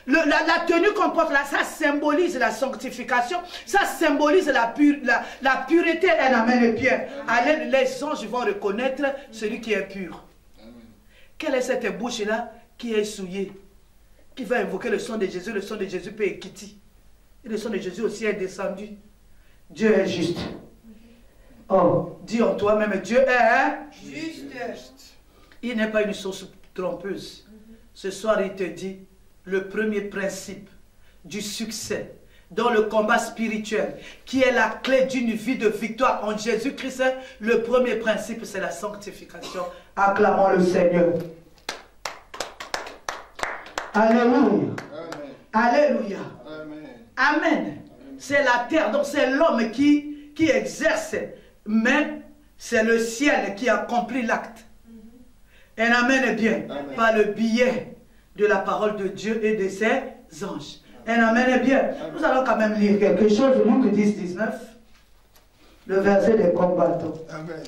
B: La tenue qu'on porte là, ça symbolise la sanctification, ça symbolise la pureté. Un amen est bien. Allez, les anges vont reconnaître celui qui est pur. Amen. Quelle est cette bouche-là qui est souillée, qui va invoquer le sang de Jésus? Le sang de Jésus peut équiter. Et le sang de Jésus aussi est descendu. Dieu est juste. Oh, dis en toi-même, Dieu est juste. Il n'est pas une source trompeuse. Ce soir, il te dit, le premier principe du succès dans le combat spirituel, qui est la clé d'une vie de victoire en Jésus-Christ, le premier principe, c'est la sanctification. Acclamons le Seigneur. Alléluia. Amen. Alléluia. Amen. Amen. C'est la terre, donc c'est l'homme qui exerce, mais c'est le ciel qui accomplit l'acte. Un amen est bien. Amen. Par le biais de la parole de Dieu et de ses anges. Un amen est bien. Amen. Nous allons quand même lire quelque chose, Luc 10, 19, le verset des combattants. Amen.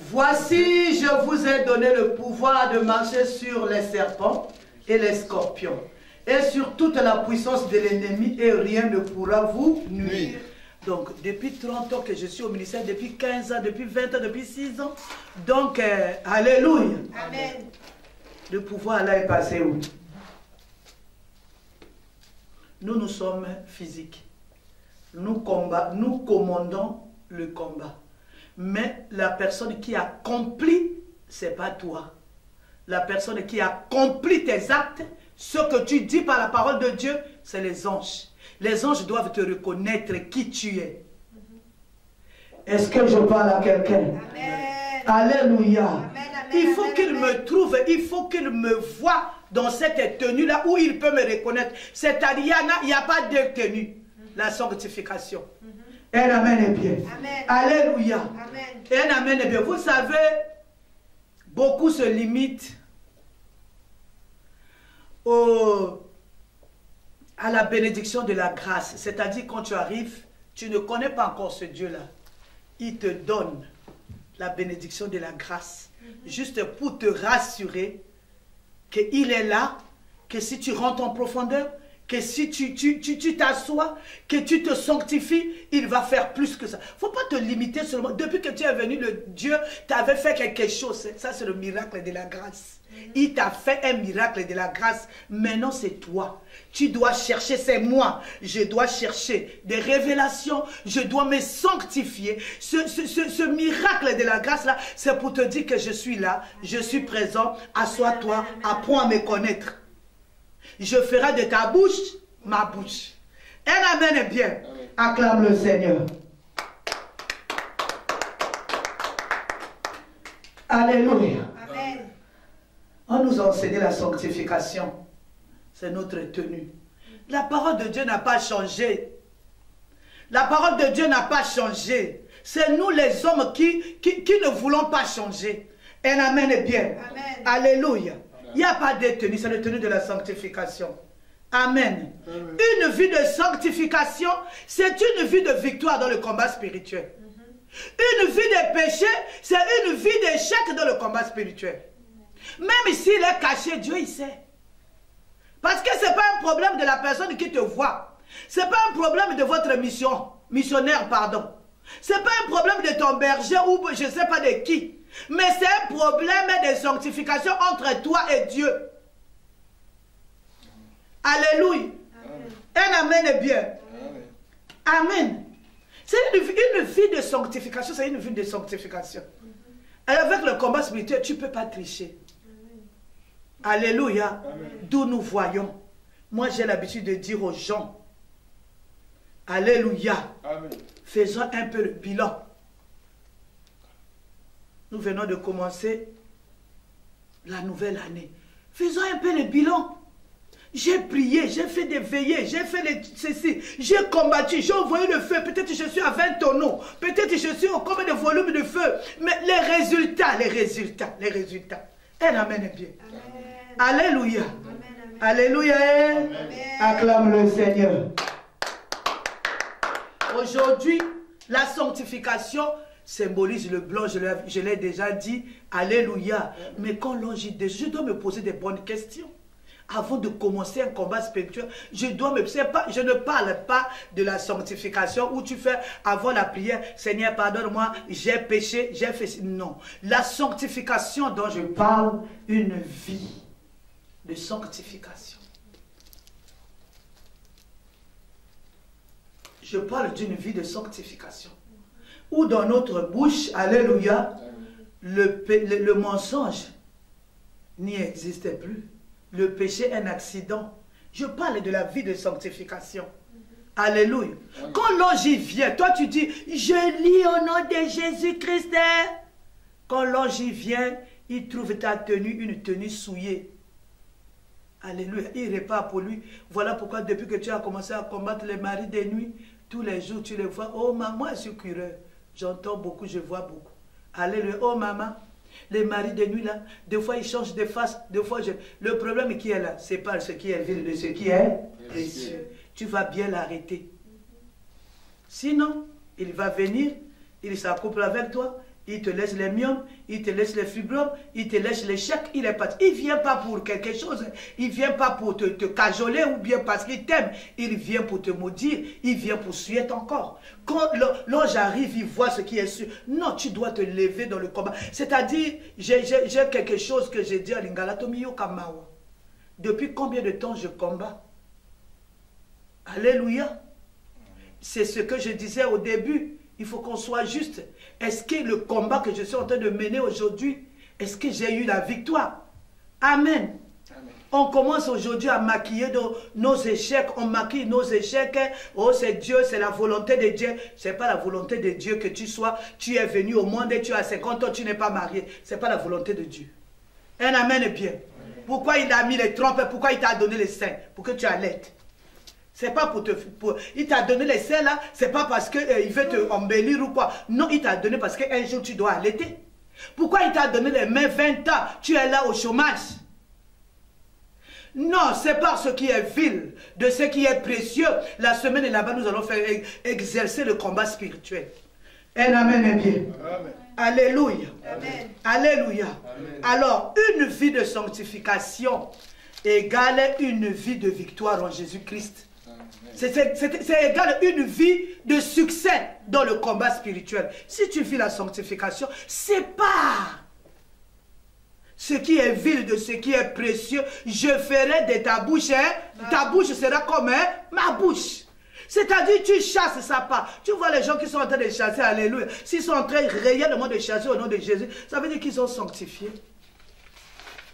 B: Voici, je vous ai donné le pouvoir de marcher sur les serpents et les scorpions, et sur toute la puissance de l'ennemi, et rien ne pourra vous nuire. Donc, depuis 30 ans que je suis au ministère, depuis 15 ans, depuis 20 ans, depuis 6 ans. Donc, alléluia. Amen. Le pouvoir là est passé où? Nous sommes physiques. Nous commandons le combat. Mais la personne qui accomplit, ce n'est pas toi. La personne qui accomplit tes actes, ce que tu dis par la parole de Dieu, c'est les anges. Les anges doivent te reconnaître qui tu es. Est-ce que je parle à quelqu'un? Alléluia. Il faut qu'il me trouve, il faut qu'il me voie dans cette tenue-là où il peut me reconnaître. C'est-à-dire, il n'y a pas de tenue. La sanctification. Un amen est bien.
D: Amen.
B: Alléluia.
D: Amen.
B: Un amen est bien. Vous savez, beaucoup se limitent à la bénédiction de la grâce. C'est-à-dire, quand tu arrives, tu ne connais pas encore ce Dieu-là. Il te donne la bénédiction de la grâce. Juste pour te rassurer qu'il est là, que si tu rentres en profondeur, que si tu t'assois, que tu te sanctifies, il va faire plus que ça. Il ne faut pas te limiter seulement. Depuis que tu es venu, le Dieu t'avait fait quelque chose. Ça, c'est le miracle de la grâce. Il t'a fait un miracle de la grâce. Maintenant, c'est toi. Tu dois chercher, c'est moi. Je dois chercher des révélations. Je dois me sanctifier. Ce miracle de la grâce-là, c'est pour te dire que je suis là. Je suis présent. Assois-toi. Apprends à me connaître. Je ferai de ta bouche ma bouche. Un amen est bien. Amen. Acclame le Seigneur. Alléluia.
D: Amen.
B: On nous a enseigné la sanctification. C'est notre tenue. La parole de Dieu n'a pas changé. La parole de Dieu n'a pas changé. C'est nous les hommes qui ne voulons pas changer. Un amen est bien.
D: Amen.
B: Alléluia. Il n'y a pas de tenue, c'est le tenue de la sanctification. Amen.
A: Amen.
B: Une vie de sanctification, c'est une vie de victoire dans le combat spirituel. Une vie de péché, c'est une vie d'échec dans le combat spirituel. Même s'il est caché, Dieu il sait. Parce que ce n'est pas un problème de la personne qui te voit. Ce n'est pas un problème de votre missionnaire, pardon. Ce n'est pas un problème de ton berger ou je ne sais pas de qui. Mais c'est un problème de sanctification entre toi et Dieu. Alléluia. Un amen est bien. Amen. C'est une vie de sanctification. C'est une vie de sanctification. Et avec le combat spirituel, tu ne peux pas tricher. Alléluia. D'où nous voyons. Moi, j'ai l'habitude de dire aux gens, Alléluia.
A: Amen.
B: Faisons un peu le bilan. Nous venons de commencer la nouvelle année. Faisons un peu le bilan. J'ai prié, j'ai fait des veillées, j'ai fait ceci, j'ai combattu, j'ai envoyé le feu. Peut-être que je suis à 20 tonneaux, peut-être que je suis au combien de volumes de feu. Mais les résultats. Un amen est bien.
D: Amen.
B: Alléluia.
D: Amen.
B: Alléluia.
D: Amen.
B: Acclame le Seigneur. Aujourd'hui, la sanctification symbolise le blanc, je l'ai déjà dit. Alléluia. Mais quand l'on dit, je dois me poser des bonnes questions. Avant de commencer un combat spirituel, je ne parle pas de la sanctification où tu fais avant la prière, Seigneur pardonne-moi, j'ai péché, j'ai fait... Non, la sanctification dont je parle, une vie de sanctification. Je parle d'une vie de sanctification. Où dans notre bouche, alléluia, le mensonge n'y existe plus. Le péché est un accident. Je parle de la vie de sanctification. Alléluia. Quand l'ange y vient, toi tu dis, je lis au nom de Jésus-Christ. Quand l'ange y vient, il trouve ta tenue, une tenue souillée. Alléluia. Il répare pour lui. Voilà pourquoi depuis que tu as commencé à combattre les maris des nuits, tous les jours tu les vois. Oh maman, moi je suis curieux. J'entends beaucoup, je vois beaucoup. Alléluia. Oh maman. Les maris de nuit là, des fois ils changent de face, des fois le problème qui est là, c'est pas ce qui est vil, de ce qui est précieux. Tu vas bien l'arrêter. Sinon, il va venir, il s'accouple avec toi, il te laisse les myomes, il te laisse les fibromes, il te laisse les chèques, il est parti. Il ne vient pas pour quelque chose, il ne vient pas pour te cajoler ou bien parce qu'il t'aime, il vient pour te maudire, il vient pour suer ton corps. Quand l'ange arrive, il voit ce qui est sûr. Non, tu dois te lever dans le combat. C'est-à-dire, j'ai quelque chose que j'ai dit à Lingala Tomiyo Kamawa. Depuis combien de temps je combats? Alléluia. C'est ce que je disais au début. Il faut qu'on soit juste. Est-ce que le combat que je suis en train de mener aujourd'hui, est-ce que j'ai eu la victoire? Amen. On commence aujourd'hui à maquiller nos échecs. On maquille nos échecs. Oh, c'est Dieu, c'est la volonté de Dieu. Ce n'est pas la volonté de Dieu que tu es venu au monde et tu as 50 ans, tu n'es pas marié. Ce n'est pas la volonté de Dieu. Un amen est bien. Pourquoi il a mis les trompes? Pourquoi il t'a donné les seins? Pour que tu allaites. C'est pas il t'a donné les seins là, c'est pas parce qu'il veut te embellir ou quoi. Non, il t'a donné parce qu'un jour tu dois allaiter. Pourquoi il t'a donné les mains 20 ans? Tu es là au chômage. Non, c'est par ce qui est vil, de ce qui est précieux. La semaine là-bas, nous allons faire exercer le combat spirituel. Un amen est bien. Amen. Alléluia. Amen. Alléluia. Amen. Alors, une vie de sanctification égale une vie de victoire en Jésus-Christ. C'est égal à une vie de succès dans le combat spirituel. Si tu vis la sanctification, sépare ce qui est vil de ce qui est précieux. Je ferai de ta bouche, ta bouche sera comme ma bouche. C'est-à-dire, tu chasses ça pas. Tu vois les gens qui sont en train de chasser, alléluia. S'ils sont en train réellement de chasser au nom de Jésus, ça veut dire qu'ils sont sanctifiés.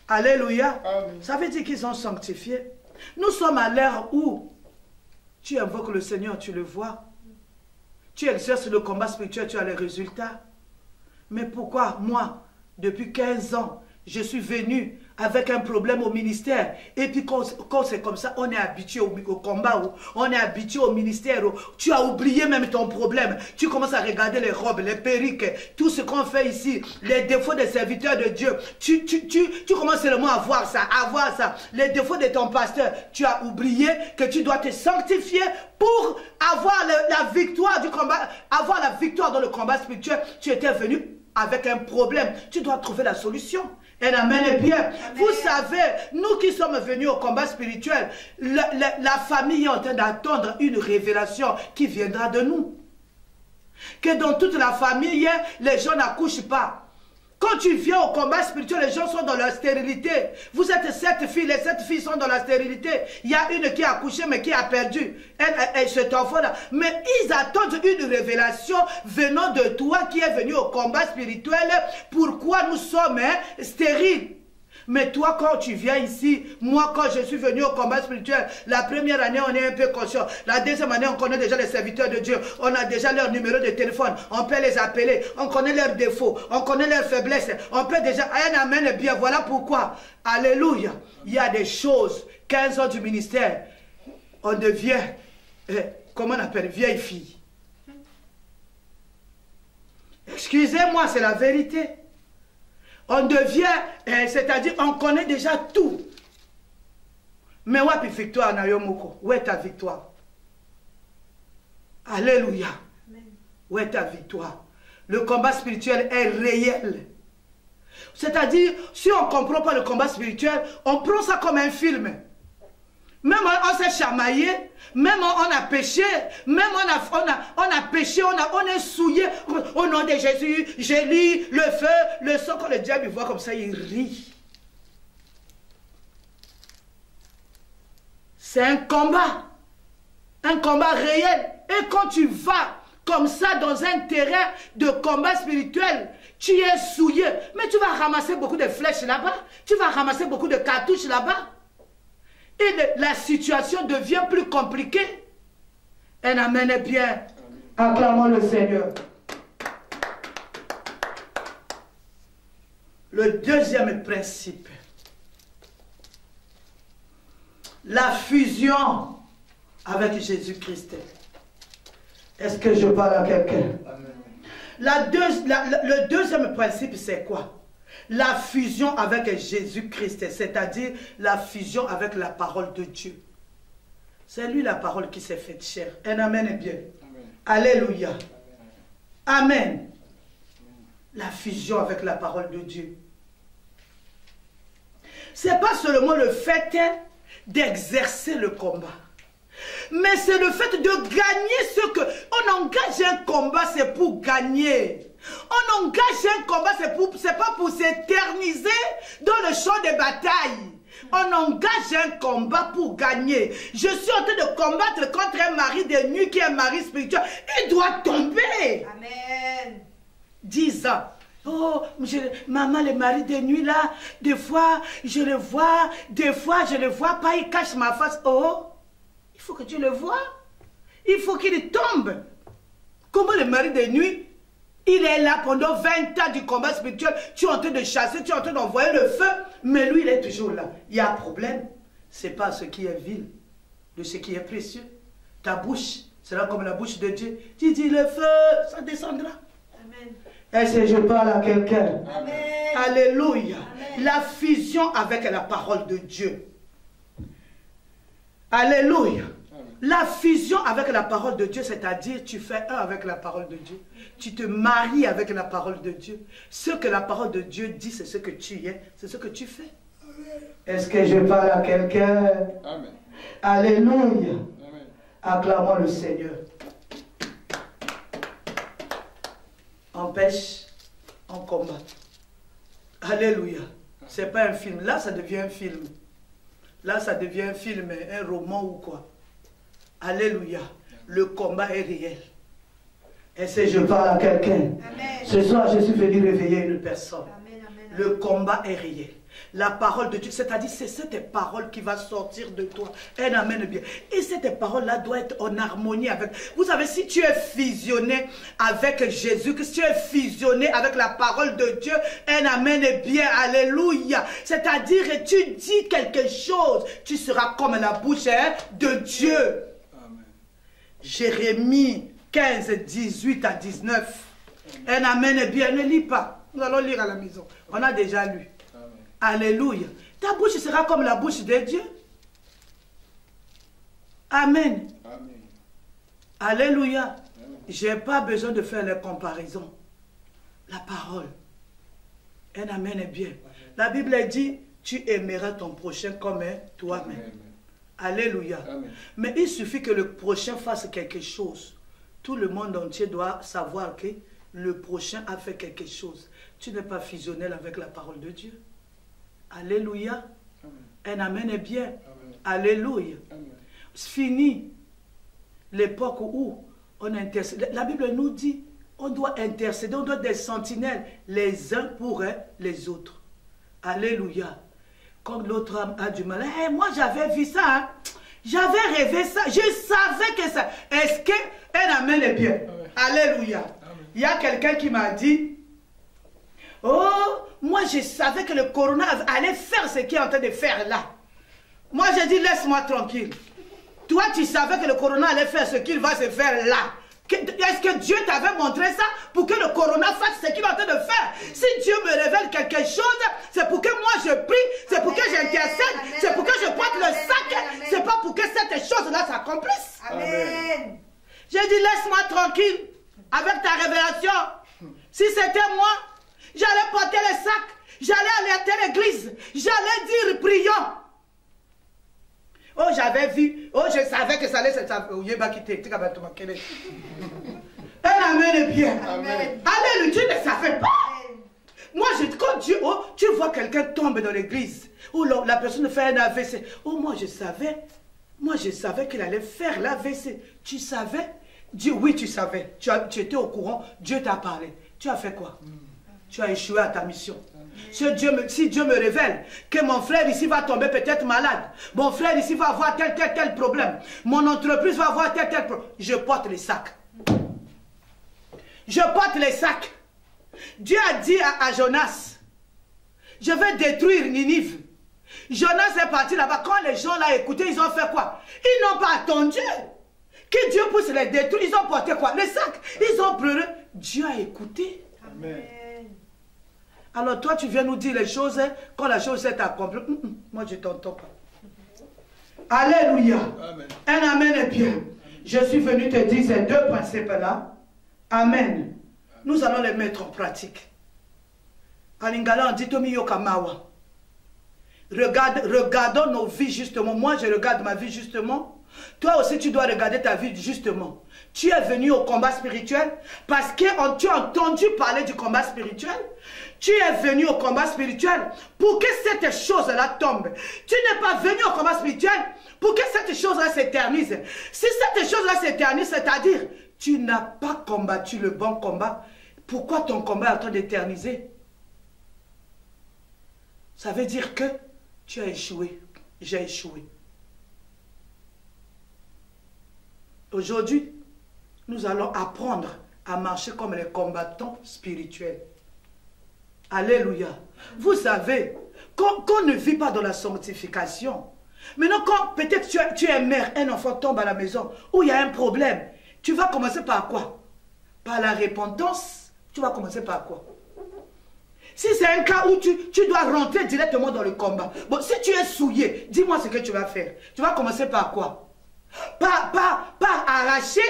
B: Alléluia. Amen. Ça veut dire qu'ils sont sanctifiés. Nous sommes à l'ère où tu invoques le Seigneur, tu le vois. Tu exerces le combat spirituel, tu as les résultats. Mais pourquoi moi, depuis 15 ans, je suis venu avec un problème au ministère. Et puis quand c'est comme ça, on est habitué au combat, on est habitué au ministère. Tu as oublié même ton problème. Tu commences à regarder les robes, les perruques, tout ce qu'on fait ici, les défauts des serviteurs de Dieu. Tu commences seulement à voir ça, les défauts de ton pasteur. Tu as oublié que tu dois te sanctifier pour avoir la victoire du combat, avoir la victoire dans le combat spirituel. Tu étais venu avec un problème. Tu dois trouver la solution. Et amen est bien. Amen. Vous savez, nous qui sommes venus au combat spirituel, la famille est en train d'attendre une révélation qui viendra de nous. Que dans toute la famille, les gens n'accouchent pas. Quand tu viens au combat spirituel, les gens sont dans la stérilité. Vous êtes 7 filles, les 7 filles sont dans la stérilité. Il y a une qui a accouché mais qui a perdu cet enfant-là. Mais ils attendent une révélation venant de toi qui est venu au combat spirituel. Pourquoi nous sommes stériles? Mais toi, quand tu viens ici, moi, quand je suis venu au combat spirituel, la première année, on est un peu conscient. La deuxième année, on connaît déjà les serviteurs de Dieu. On a déjà leur numéro de téléphone. On peut les appeler. On connaît leurs défauts. On connaît leurs faiblesses. On peut déjà... Un amen bien. Voilà pourquoi. Alléluia. Il y a des choses. 15 ans du ministère, on devient... comment on appelle? Vieille fille. Excusez-moi, c'est la vérité. On devient, c'est-à-dire, on connaît déjà tout. Mais où est victoire, Nayomoko? Où est ta victoire? Alléluia. Amen. Où est ta victoire? Le combat spirituel est réel. C'est-à-dire, si on ne comprend pas le combat spirituel, on prend ça comme un film. Même on s'est chamaillé, même on a péché, même on a péché, on est souillé. Au nom de Jésus, j'ai lu le feu, le sang. Quand le diable voit comme ça, il rit. C'est un combat réel. Et quand tu vas comme ça dans un terrain de combat spirituel, tu es souillé. Mais tu vas ramasser beaucoup de flèches là-bas, tu vas ramasser beaucoup de cartouches là-bas. Et la situation devient plus compliquée. Un amen est bien. Acclamons le Seigneur. Le deuxième principe. La fusion avec Jésus-Christ. Est-ce que je parle à quelqu'un? Le deuxième principe, c'est quoi? La fusion avec Jésus-Christ, c'est-à-dire la fusion avec la parole de Dieu. C'est lui la parole qui s'est faite chair. Un amen est bien. Amen. Alléluia. Amen. Amen. La fusion avec la parole de Dieu. Ce n'est pas seulement le fait d'exercer le combat. Mais c'est le fait de gagner ce que... On engage un combat, c'est pour gagner. On engage un combat, c'est pas pour s'éterniser dans le champ de bataille. On engage un combat pour gagner. Je suis en train de combattre contre un mari de nuit qui est un mari spirituel. Il doit tomber. Amen. 10 ans. Oh, maman, le mari de nuit là, des fois je le vois, des fois je le vois pas, il cache ma face. Oh, il faut que tu le vois. Il faut qu'il tombe. Comment le mari de nuit, il est là pendant 20 ans du combat spirituel, tu es en train de chasser, tu es en train d'envoyer le feu, mais lui il est toujours là. Il y a un problème. Ce n'est pas ce qui est vil, de ce qui est précieux. Ta bouche sera comme la bouche de Dieu. Tu dis le feu, ça descendra. Amen. Est-ce que je parle à quelqu'un? Alléluia. Amen. La fusion avec la parole de Dieu. Alléluia. Amen. La fusion avec la parole de Dieu, c'est-à-dire tu fais un avec la parole de Dieu. Tu te maries avec la parole de Dieu. Ce que la parole de Dieu dit, c'est ce que tu es, c'est ce que tu fais. Est-ce que je parle à quelqu'un? Amen. Alléluia. Amen. Acclamons le Seigneur. On pêche, on combat. Alléluia. Ce n'est pas un film. Là, ça devient un film. Là, ça devient un film, un roman ou quoi. Alléluia. Le combat est réel. Est-ce que je parle à quelqu'un? Ce soir, je suis venu réveiller une personne. Amen, amen, amen. Le combat est réel. La parole de Dieu, c'est-à-dire c'est cette parole qui va sortir de toi. Elle amène bien. Et cette parole-là doit être en harmonie avec... Vous savez, si tu es fusionné avec Jésus, que si tu es fusionné avec la parole de Dieu, elle amène bien. Alléluia. C'est-à-dire que tu dis quelque chose, tu seras comme la bouche de Dieu. Amen. Jérémie 15, 18 à 19. Elle amène bien. Ne lis pas. Nous allons lire à la maison. On a déjà lu. Alléluia. Ta bouche sera comme la bouche de Dieu. Amen. Amen. Alléluia. Je n'ai pas besoin de faire les comparaisons. La parole. Elle amène bien. La Bible dit, tu aimeras ton prochain comme toi-même. Alléluia. Amen. Mais il suffit que le prochain fasse quelque chose. Tout le monde entier doit savoir que le prochain a fait quelque chose. Tu n'es pas fusionnel avec la parole de Dieu. Alléluia. Un amen est bien. Amen. Alléluia. C'est fini l'époque où on intercède. La Bible nous dit, on doit intercéder, on doit être des sentinelles les uns pour les autres. Alléluia. Comme l'autre a du mal. Hey, moi j'avais vu ça. Hein? J'avais rêvé ça. Je savais que ça. Est-ce qu'un amen est bien? Amen. Alléluia. Amen. Il y a quelqu'un qui m'a dit, oh, moi je savais que le corona allait faire ce qu'il est en train de faire là. Moi j'ai dit, laisse-moi tranquille. Toi tu savais que le corona allait faire ce qu'il va se faire là. Est-ce que Dieu t'avait montré ça pour que le corona fasse ce qu'il est en train de faire? Si Dieu me révèle quelque chose, c'est pour que moi je prie, c'est pour que j'intercède, c'est pour que je porte le sac, c'est pas pour que cette chose-là s'accomplisse. Amen. J'ai dit, laisse-moi tranquille avec ta révélation. Si c'était moi, j'allais porter le sac, j'allais alerter l'église, j'allais dire prions. Oh, j'avais vu, oh, je savais que ça allait se quitter. Un amen bien. Amen. Alléluia, tu ne savais pas. Moi, quand Dieu, oh, tu vois quelqu'un tomber dans l'église, oh, la personne fait un AVC. Oh, moi, je savais qu'il allait faire l'AVC. Tu savais? Dieu, oui, tu savais. Tu étais au courant, Dieu t'a parlé. Tu as fait quoi? Tu as échoué à ta mission. Si Dieu me révèle que mon frère ici va tomber peut-être malade, mon frère ici va avoir tel problème, mon entreprise va avoir tel problème, je porte les sacs. Je porte les sacs. Dieu a dit à Jonas, je vais détruire Ninive. Jonas est parti là-bas. Quand les gens l'ont écouté, ils ont fait quoi? Ils n'ont pas attendu que Dieu puisse les détruire. Ils ont porté quoi? Les sacs. Ils ont pleuré. Dieu a écouté. Amen. Alors toi, tu viens nous dire les choses quand la chose s'est accomplie. Moi, je ne t'entends pas. Alléluia. Amen. Un amen est bien. Je suis venu te dire ces deux principes-là. Amen. Nous allons les mettre en pratique. En lingala, on dit Tomi Yokamawa. Regardons nos vies justement. Moi, je regarde ma vie justement. Toi aussi, tu dois regarder ta vie justement. Tu es venu au combat spirituel parce que tu as entendu parler du combat spirituel. Tu es venu au combat spirituel pour que cette chose-là tombe. Tu n'es pas venu au combat spirituel pour que cette chose-là s'éternise. Si cette chose-là s'éternise, c'est-à-dire tu n'as pas combattu le bon combat. pourquoi ton combat est en train d'éterniser? Ça veut dire que tu as échoué. J'ai échoué. Aujourd'hui, nous allons apprendre à marcher comme les combattants spirituels. Alléluia. Vous savez, qu'on ne vit pas dans la sanctification. Maintenant, quand peut-être tu es mère, un enfant tombe à la maison, où il y a un problème, tu vas commencer par quoi? Par la repentance. Tu vas commencer par quoi? Si c'est un cas où tu dois rentrer directement dans le combat. Bon, si tu es souillé, dis-moi ce que tu vas faire. Tu vas commencer par quoi? Par arracher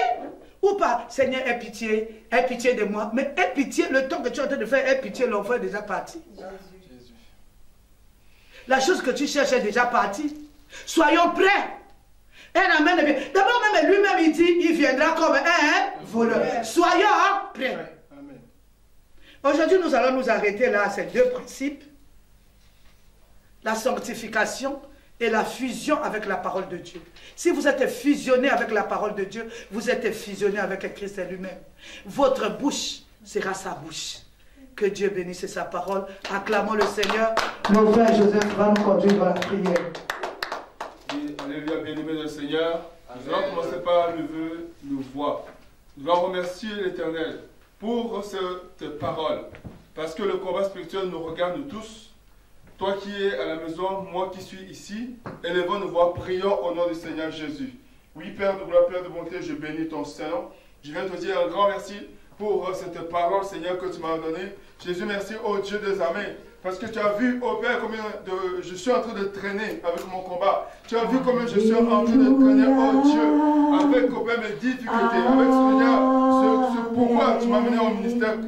B: ou par Seigneur, aie pitié de moi. Mais aie pitié, le temps que tu es en train de faire, aie pitié, l'enfant est déjà parti. Jésus. La chose que tu cherches est déjà partie. Soyons prêts. Un amen. D'abord, même lui-même, il dit, il viendra comme un voleur. Soyons prêts. Aujourd'hui, nous allons nous arrêter là à ces deux principes. La sanctification et la fusion avec la parole de Dieu. Si vous êtes fusionné avec la parole de Dieu, vous êtes fusionné avec Christ lui-même. Votre bouche sera sa bouche. Que Dieu bénisse sa parole. Acclamons le Seigneur. Mon frère Joseph va nous conduire dans la prière.
A: Alléluia, bien-aimé le Seigneur. Nous allons commencer par lever nos voix. Nous allons remercier l'Éternel pour cette parole. Parce que le combat spirituel nous regarde tous. Toi qui es à la maison, moi qui suis ici, élevons nos voix, prions au nom du Seigneur Jésus. Oui, Père de gloire, Père de bonté, je bénis ton Saint-Nom. Je viens te dire un grand merci pour cette parole, Seigneur, que tu m'as donnée. Jésus, merci, ô Dieu des armées. Parce que tu as vu, ô Père, combien je suis en train de traîner avec mon combat. Tu as vu combien je suis en train de traîner, ô Dieu, avec, ô Père, mes difficultés, avec, Seigneur, ce pouvoir. Tu m'as mené au ministère du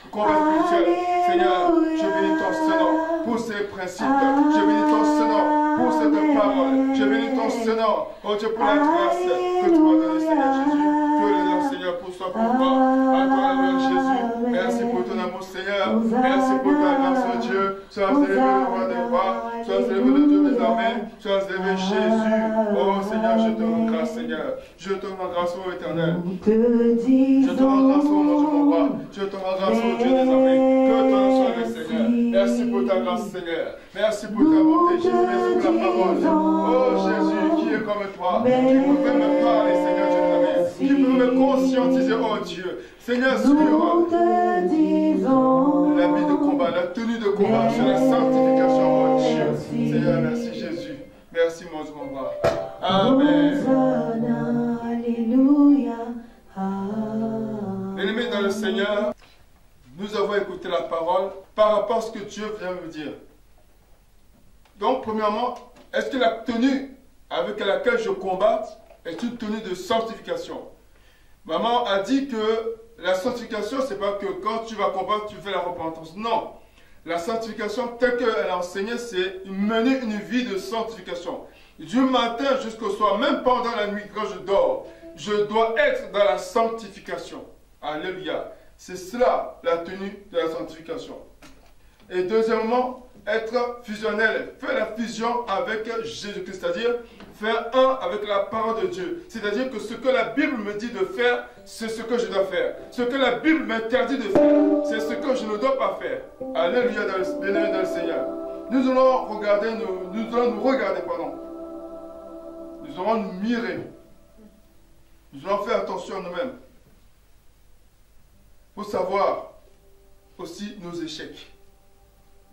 A: combat spirituel. Seigneur, je bénis ton Saint-Nom pour ces principes. Je bénis ton Saint-Nom pour cette parole. Je bénis ton Saint-Nom, ô Dieu, pour la grâce que tu m'as donnée, Seigneur Jésus. Que le Seigneur pour toi, pour moi. À toi, le Jésus. Merci pour ton amour, Seigneur. Merci pour ta grâce. Dieu, sois élevé le roi des rois, sois élevé le Dieu des armées, sois élevé Jésus. Oh Seigneur, je te rends grâce, Seigneur. Je te rends grâce au Éternel. Je te rends grâce au Dieu mon roi. Je te rends grâce au Dieu des armées. Que ton nom soit le Seigneur. Merci pour ta grâce, Seigneur. Merci pour ta bonté, Jésus. Merci pour la parole. Oh Jésus, qui est comme toi, qui peut me parler, Seigneur, je t'aime. Qui peut me conscientiser, oh Dieu. Seigneur, sur l'habit de combat, la tenue de combat, sur la sanctification, oh Dieu. Seigneur, merci Jésus. Merci mon roi. Amen. Bien-aimés dans le Seigneur, nous avons écouté la parole par rapport à ce que Dieu vient me dire. Donc, premièrement, est-ce que la tenue avec laquelle je combats est une tenue de sanctification? Maman a dit que la sanctification, c'est pas que quand tu vas combattre, tu fais la repentance. Non. La sanctification, telle qu'elle a enseigné, c'est mener une vie de sanctification. Du matin jusqu'au soir, même pendant la nuit, quand je dors, je dois être dans la sanctification. Alléluia. C'est cela, la tenue de la sanctification. Et deuxièmement, être fusionnel, faire la fusion avec Jésus-Christ, c'est-à-dire faire un avec la parole de Dieu. C'est-à-dire que ce que la Bible me dit de faire, c'est ce que je dois faire. Ce que la Bible m'interdit de faire, c'est ce que je ne dois pas faire. Alléluia, bien-aimé dans le Seigneur. Nous allons regarder, nous allons nous regarder. Nous allons nous mirer. Nous allons faire attention à nous-mêmes. Pour savoir aussi nos échecs.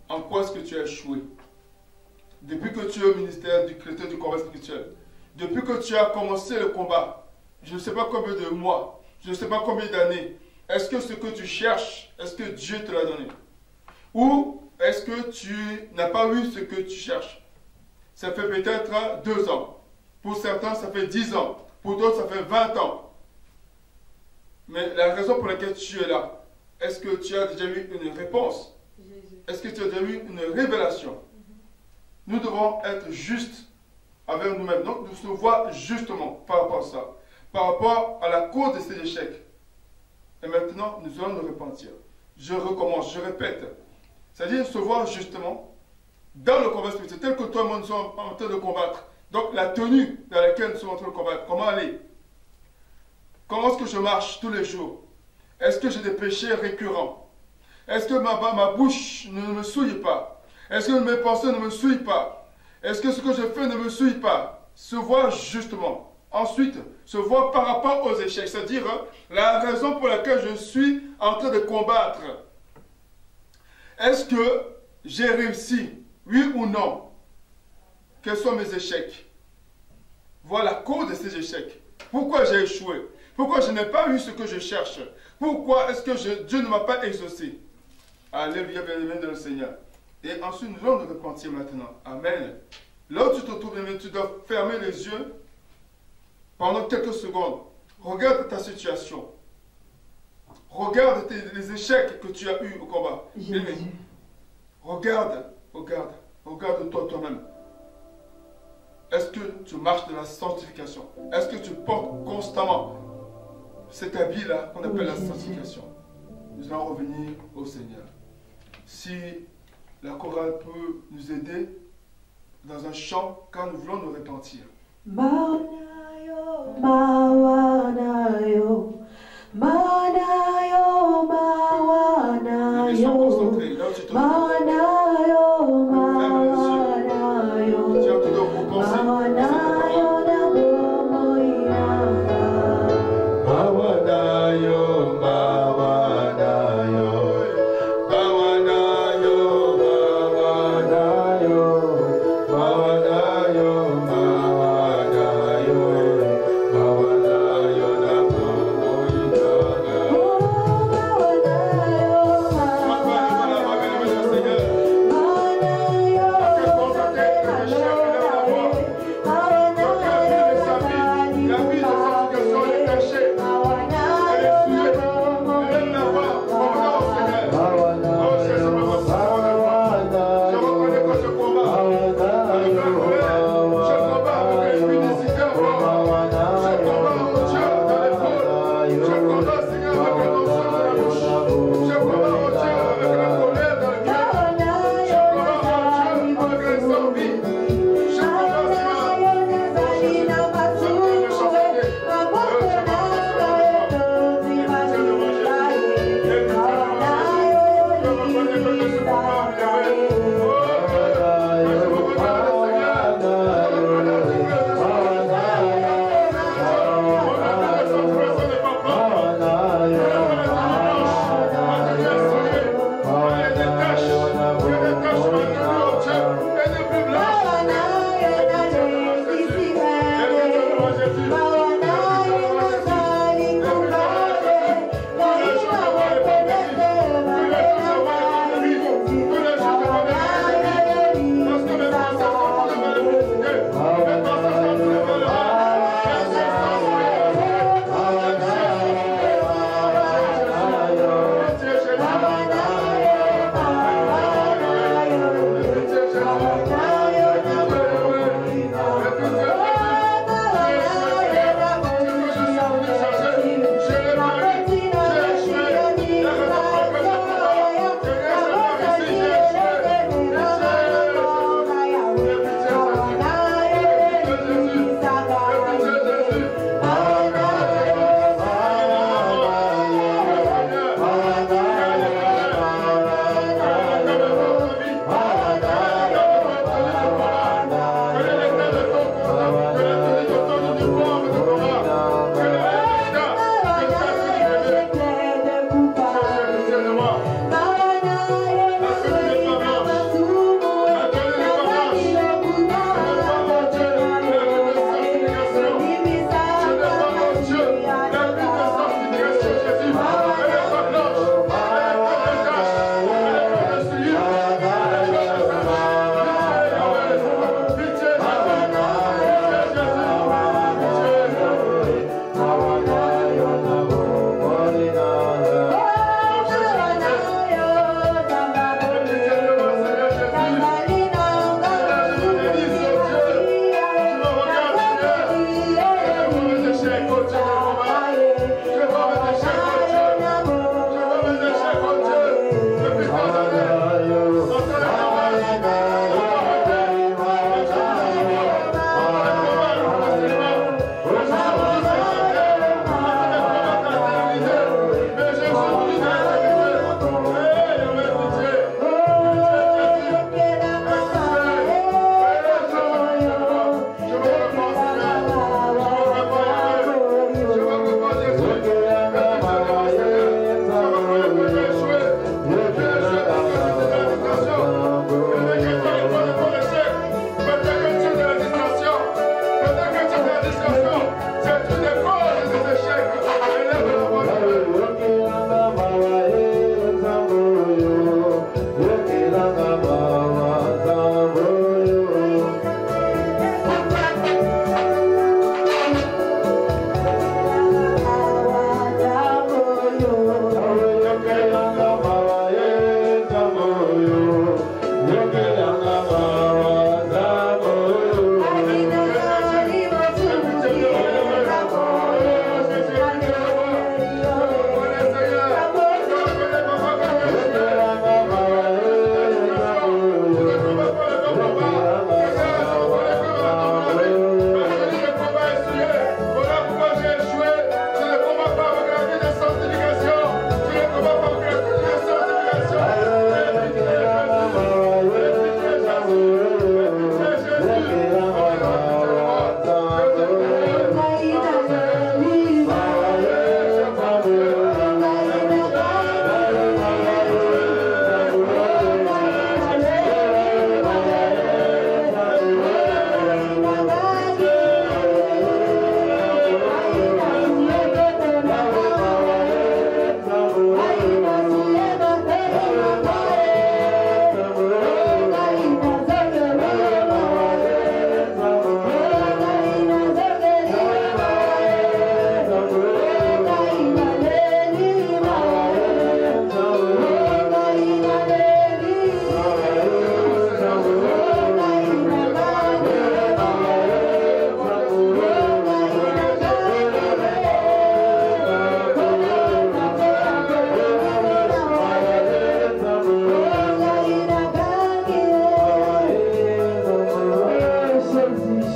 A: En quoi est-ce que tu as échoué? Depuis que tu es au ministère du chrétien du combat spirituel, depuis que tu as commencé le combat, je ne sais pas combien de mois, je ne sais pas combien d'années, est-ce que ce que tu cherches, est-ce que Dieu te l'a donné? Ou est-ce que tu n'as pas eu ce que tu cherches? Ça fait peut-être 2 ans. Pour certains, ça fait 10 ans. Pour d'autres, ça fait 20 ans. Mais la raison pour laquelle tu es là, est-ce que tu as déjà eu une réponse? Est-ce que tu as déjà eu une révélation? Nous devons être justes avec nous-mêmes. Donc, nous se voir justement par rapport à ça. Par rapport à la cause de ces échecs. Et maintenant, nous allons nous repentir. Je recommence, je répète. C'est-à-dire se voir justement dans le combat spirituel, tel que toi et moi nous sommes en train de combattre. Donc, la tenue dans laquelle nous sommes en train de combattre. Comment aller? Comment est-ce que je marche tous les jours? Est-ce que j'ai des péchés récurrents? Est-ce que ma bouche ne me souille pas? Est-ce que mes pensées ne me souillent pas? Est-ce que ce que je fais ne me souille pas? Se voir justement. Ensuite, se voir par rapport aux échecs, c'est-à-dire la raison pour laquelle je suis en train de combattre. Est-ce que j'ai réussi? Oui ou non? Quels sont mes échecs? Voir la cause de ces échecs. Pourquoi j'ai échoué? Pourquoi je n'ai pas eu ce que je cherche? Pourquoi est-ce que Dieu ne m'a pas exaucé? Alléluia, bien-aimé de le Seigneur. Et ensuite, nous allons nous repentir maintenant. Amen. Là où tu te trouves, tu dois fermer les yeux pendant quelques secondes. Regarde ta situation. Regarde les échecs que tu as eus au combat. Regarde toi-même. Est-ce que tu marches dans la sanctification? Est-ce que tu portes constamment cet habit-là qu'on appelle la sanctification? Nous allons revenir au Seigneur. Si la chorale peut nous aider dans un chant quand nous voulons nous repentir.
C: Mawanayo, mawanayo, mawanayo, mawanayo, mawanayo, mawanayo, mawanayo, mawanayo,
A: Mawanayo,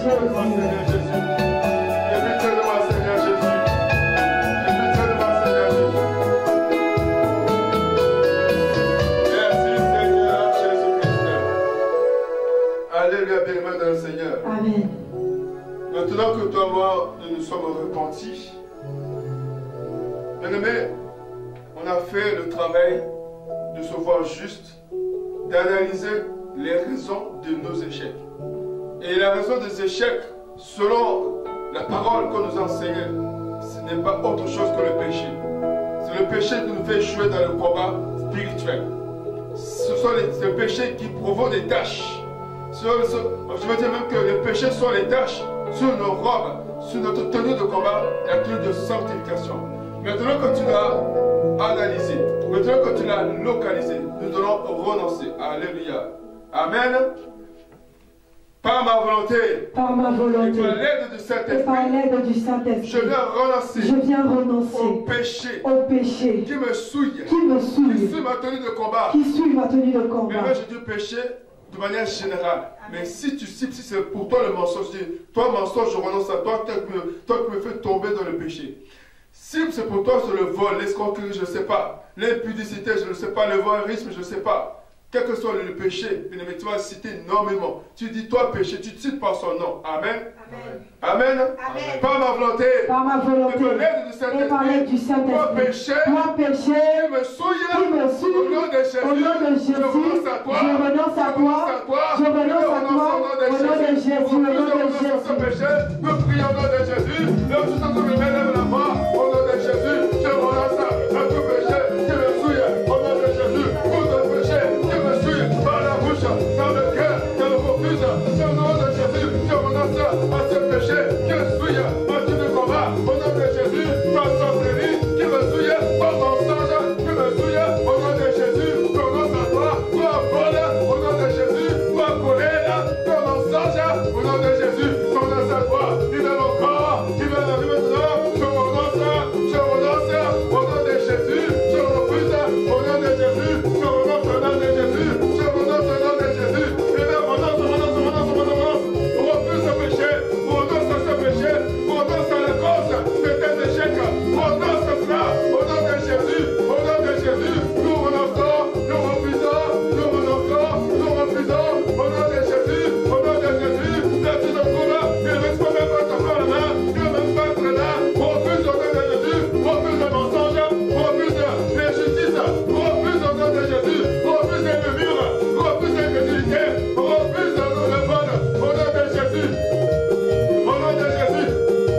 A: Jésus. Évite-le de moi, Seigneur Jésus. Évite-le de moi, Seigneur Jésus. Merci, Seigneur Jésus-Christ. Alléluia, bien-aimé dans le Seigneur.
C: Amen.
A: Maintenant que toi et moi, nous nous sommes repentis, bien-aimé, on a fait le travail de se voir juste, d'analyser les raisons de nos échecs. Et la raison des échecs, selon la parole qu'on nous enseignait, ce n'est pas autre chose que le péché. C'est le péché qui nous fait échouer dans le combat spirituel. Ce sont les péchés qui provoquent des taches. Je veux dire même que les péchés sont les taches sur nos robes, sur notre tenue de combat, la tenue de sanctification. Maintenant que tu l'as analysé, maintenant que tu l'as localisé, nous devons renoncer. Alléluia. Amen. Par ma volonté, et par l'aide du Saint-Esprit, je viens renoncer au péché qui me souille, qui suit ma tenue de combat. Mais je dis péché de manière générale. Mais si tu cibles, si c'est pour toi le mensonge, je dis, toi mensonge, je renonce à toi, toi qui me fais tomber dans le péché. Si c'est pour toi, c'est le vol, l'escroquerie, je ne sais pas. L'impudicité, je ne sais pas. Le voyeurisme, je ne sais pas. Quel que soit le péché, mais tu vas citer énormément. Tu dis toi péché, tu te cites par son nom. Amen. Amen. Amen. Par ma volonté, et par l'aide du Saint-Esprit, toi péché, qui me souille, au nom de Jésus, je renonce à toi, au nom de Jésus, nous prions au nom de Jésus, nous tous ensemble lève la voix, au nom de Jésus, je renonce à tout péché qui me souille, au nom de Jésus, tout péché qui me souille par la bouche, dans le cœur, dans le refuse, au nom de Jésus, je renonce à ce péché qui me souille, par tout le combat, au nom de Jésus, par sorcellerie qui me souille, par mensonge qui me souille, au nom de Jésus, je renonce à toi, toi vol, au nom de Jésus, toi colère, toi mensonge, au nom de Jésus, je renonce à toi, libère mon corps, libère la vie maintenant, je renonce, au nom de Jésus, je refuse, au nom de Jésus, je renonce au nom de Jésus, je renonce au nom de Jésus, et bien renonce, refuse ce péché, renonce à ce péché, renonce à la cause de tes échecs, renonce à cela, au nom de Jésus, nous renonçons, nous refusons, nous renonçons, nous refusons, au nom de Jésus, là tu te trouves, il ne reste pas même pas te faire la main, il ne reste pas être là, refuse au nom de Jésus, refuse le mensonge, refuse l'injustice, refuse au nom de Jésus, refuse les murs, refuse l'incrédulité, refuse le vol, au nom de Jésus, au nom de Jésus,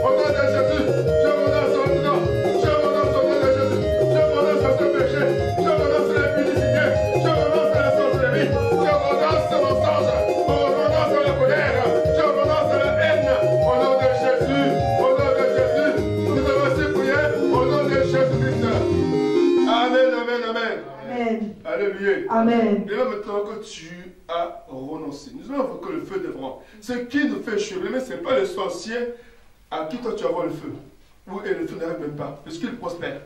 A: au nom de Jésus, je renonce au nom, je renonce au nom de Jésus, je renonce à ce péché, je renonce à l'impudicité, je renonce à la sorcellerie, je renonce au mensonge, je renonce à la colère, je renonce à la haine, au nom de Jésus, nous devons aussi prier au nom de Jésus-Christ. Amen, amen, amen.
C: Amen.
A: Alléluia.
C: Amen.
A: Et là maintenant que tu as renoncé, nous allons invoquer le feu devant. Ce qui nous fait échouer, mais ce n'est pas le sorcier à qui toi tu avoir le feu. Et le feu n'arrive même pas, parce qu'il prospère.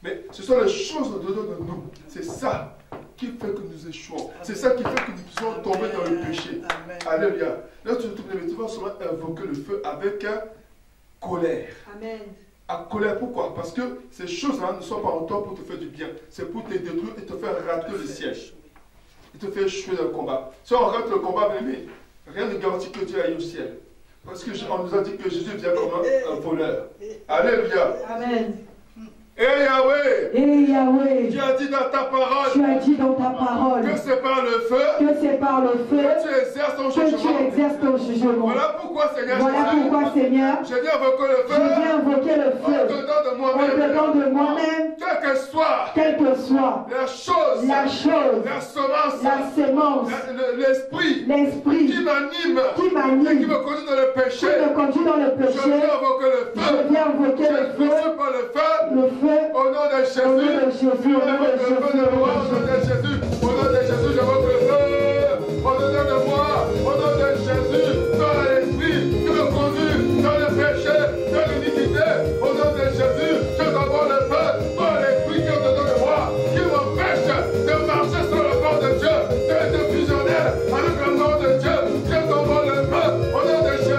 A: Mais ce sont les choses au-dedans de nous. C'est ça qui fait que nous échouons. C'est ça qui fait que nous puissions tomber dans le péché. Alléluia. Là tu vas seulement invoquer le feu avec colère.
C: Amen.
A: À colère, pourquoi? Parce que ces choses-là ne sont pas en toi pour te faire du bien. C'est pour te détruire et te faire rater le siège. Il te fait échouer dans le combat. Si on rate le combat, mais rien ne garantit que Dieu aille au ciel. Parce qu'on nous a dit que Jésus vient comme un voleur. Alléluia.
C: Amen.
A: Et Yahweh, tu as dit dans ta parole, que c'est par le feu, que tu exerces ton jugement. Voilà pourquoi, Seigneur, je viens invoquer le feu, au-dedans de moi-même, quelle que soit la chose, la semence, l'esprit qui m'anime et qui me conduit dans le péché. Je viens invoquer le feu, par le feu, au nom de Jésus, au nom de Jésus, j'invoque le feu, au-dedans de moi, au nom de Jésus, dans l'esprit qui me conduit dans le péché, dans l'iniquité, au nom de Jésus, je t'envoie le feu, dans l'esprit qui est au-dedans de moi, qui m'empêche de marcher sur le bord de Dieu, d'être fusionnaire avec le nom de Dieu, je t'envoie le feu, au nom de Jésus.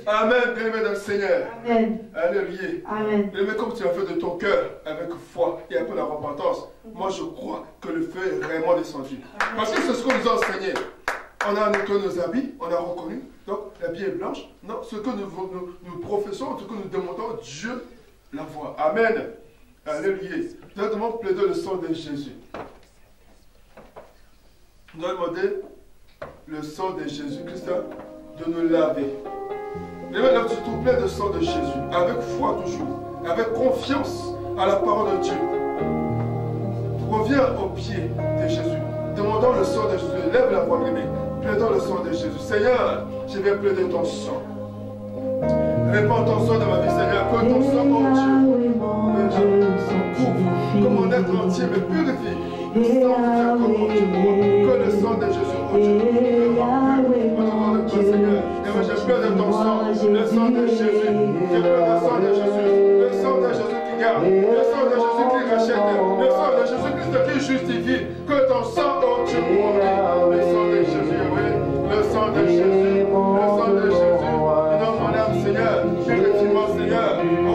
A: Amen, bien-aimé dans le Seigneur.
C: Amen.
A: Alléluia.
C: Amen.
A: Bien-aimé, comme tu as fait de ton cœur avec foi et un peu la repentance, moi je crois que le feu est vraiment descendu. Parce que c'est ce qu'on nous a enseigné. On a nettoyé nos habits, on a reconnu. Donc l'habit est blanche. Non, ce que nous professons, ce que nous demandons, Dieu la voit. Amen. Alléluia. Nous allons demander plaider le sang de Jésus. Nous allons demander le sang de Jésus-Christ de nous laver. Et maintenant, tu te trouves plein de sang de Jésus, avec foi toujours, avec confiance à la parole de Dieu. Reviens au pied de Jésus, demandons le sang de Jésus, lève la voix, bébé, plaidons le sang de Jésus. Seigneur, je vais plaider ton sang. Répands ton sang dans ma vie, Seigneur, que ton sang, oh Dieu, que mon être entier me purifie. Le sang de Dieu, que le sang de Jésus, oh Dieu, Seigneur. Et moi, j'ai peur de ton sang, le sang de Jésus. J'ai peur du sang de Jésus, le sang de Jésus qui garde, le sang de Jésus qui rachète, le sang de Jésus-Christ qui justifie. Que ton sang, oh Dieu, le sang de Jésus, oui, le sang de Jésus, le sang de Jésus. Non, mon âme, Seigneur, effectivement, Seigneur. Oh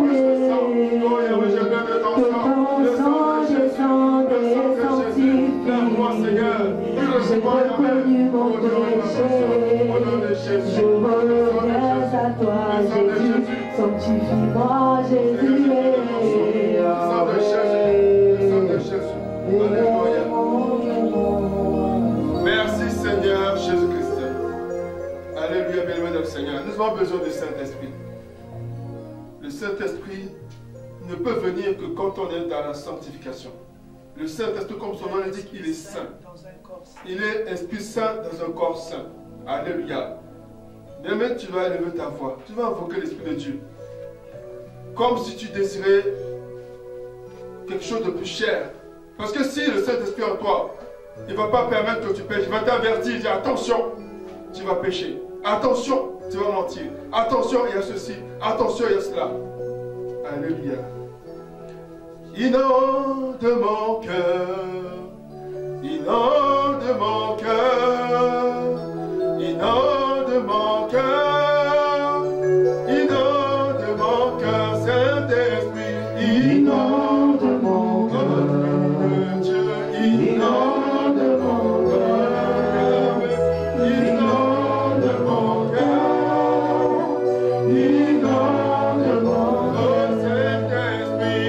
A: Jésus, oh Yahweh, j'ai peur de ton sang, le sang de Jésus, le sang de Jésus. Lève-moi, Seigneur,
C: J'ai reconnu mon péché, je reviens à toi, Jésus, sanctifie-moi, Jésus,
A: le sang de Jésus, le sang de Jésus. Alléluia. Merci Seigneur Jésus-Christ. Alléluia, bien-aimé dans le Seigneur. Nous avons besoin du Saint-Esprit. Le Saint-Esprit ne peut venir que quand on est dans la sanctification. Le Saint-Esprit, comme son nom l'indique, il est saint. Il est Esprit Saint dans un corps saint. Alléluia. Bien-aimé, tu vas élever ta voix. Tu vas invoquer l'Esprit de Dieu. Comme si tu désirais quelque chose de plus cher. Parce que si le Saint-Esprit en toi, il ne va pas permettre que tu pêches. Il va t'avertir, il dit attention, tu vas pécher. Attention, tu vas mentir. Attention, il y a ceci. Attention, il y a cela. Alléluia. Inonde mon cœur, inonde mon cœur, inonde mon cœur, inonde mon cœur, Saint-Esprit, inonde mon cœur, Dieu, inonde mon cœur, inonde mon cœur, inonde mon cœur, Saint-Esprit.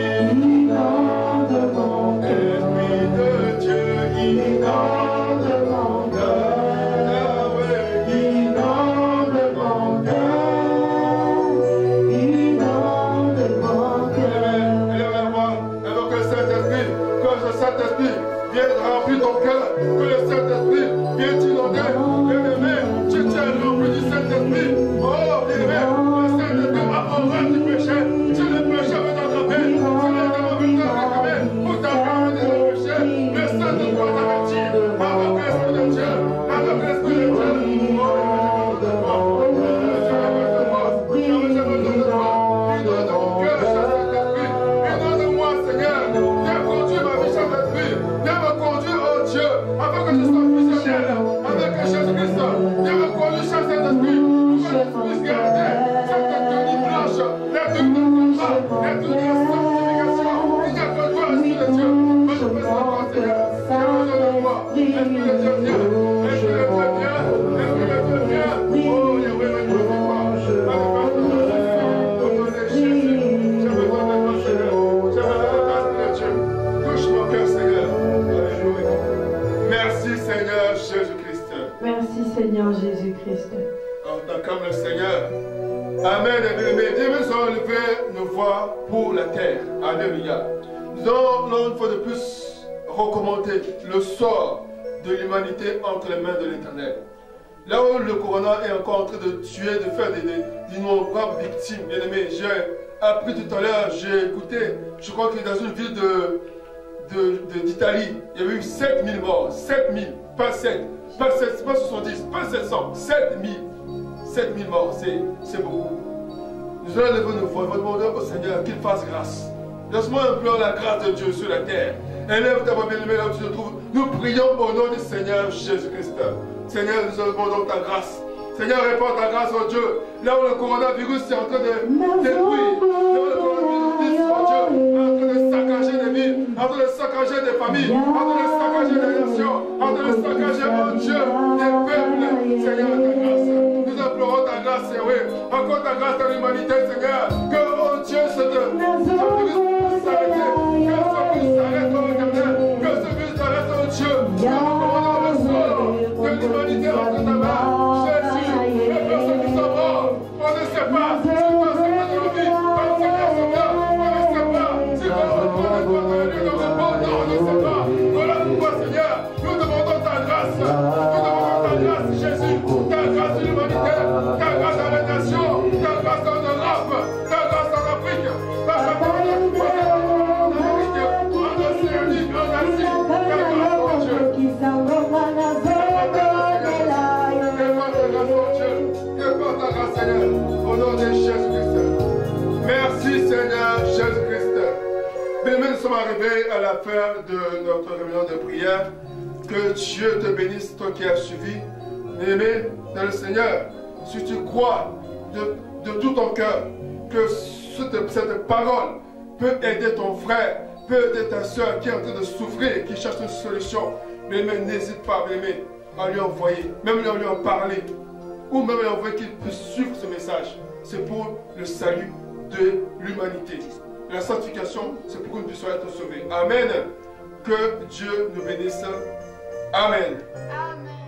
A: Saint-Esprit vienne remplir ton cœur, que le Saint-Esprit vienne t'inonder. Bien-aimé, tu tiens rempli du Saint-Esprit. Oh, bien-aimé, le Saint-Esprit abandonne du péché. Si le péché veut t'attraper, si le démon veut t'attraper, pour t'enfermer dans le péché, le Saint-Esprit va t'avertir. Avec l'Esprit de Dieu, avec l'Esprit de Dieu. Oh,
C: Seigneur Jésus-Christ.
A: Comme le Seigneur. Amen. Bien, nous allons lever nos voix pour la terre. Alléluia. Nous allons une fois de plus recommander le sort de l'humanité entre les mains de l'Éternel. Là où le corona est encore en train de tuer, de faire d'innombrables victimes. Bien aimé, j'ai appris tout à l'heure, j'ai écouté, je crois que dans une ville d'Italie, il y avait eu 7000 morts. 7000, pas 7. Pas 70, pas 700, 7000 morts, c'est beaucoup. Nous allons lever nos voix, nous demandons au Seigneur qu'il fasse grâce. Laisse-moi implorer la grâce de Dieu sur la terre. Élève ta voix bien-aimée là où tu te trouves. Nous prions au nom du Seigneur Jésus-Christ. Seigneur, nous demandons ta grâce. Seigneur, répands ta grâce, oh Dieu. Là où le coronavirus est en train de détruire, là où le coronavirus, oh Dieu, est en train de saccager des vies, en train de saccager des familles, en train de saccager des nations, en train de saccager, oh Dieu, des peuples. Seigneur, ta grâce. Nous implorons ta grâce, Seigneur. Encore ta grâce à l'humanité, Seigneur. Que, oh Dieu, ce virus puisse s'arrêter. Que ce virus s'arrête, oh Éternel. Que ce virus s'arrête, oh Dieu. Que nous commandons le sort de l'humanité entre ta main. Jésus, les personnes qui sont mortes, on ne sait pas si on se fait de nos vies, on ne sait pas si on ne sait pas si on ne repos, non, on ne sait pas. Voilà pourquoi, Seigneur, nous demandons ta grâce. Nous demandons ta grâce, Jésus. Ta grâce de l'humanité, ta grâce dans les nations, ta grâce en Europe, ta grâce en Afrique, ta grâce en Amérique, en Océanie, en Asie, ta grâce, oh Dieu. Réponds ta grâce, Seigneur, au nom de Jésus-Christ. Merci, Seigneur Jésus-Christ. Bien-aimés, nous sommes arrivés à la fin de notre réunion de prière. Que Dieu te bénisse, toi qui as suivi. Bien-aimé dans le Seigneur, si tu crois de tout ton cœur que cette parole peut aider ton frère, peut aider ta soeur qui est en train de souffrir et qui cherche une solution, mais n'hésite pas, bien-aimé, à lui envoyer, même à lui en parler, ou même à lui envoyer qu'il puisse suivre ce message. C'est pour le salut de l'humanité. La sanctification, c'est pour que nous puissions être sauvés. Amen. Que Dieu nous bénisse. Amen.
D: Amen.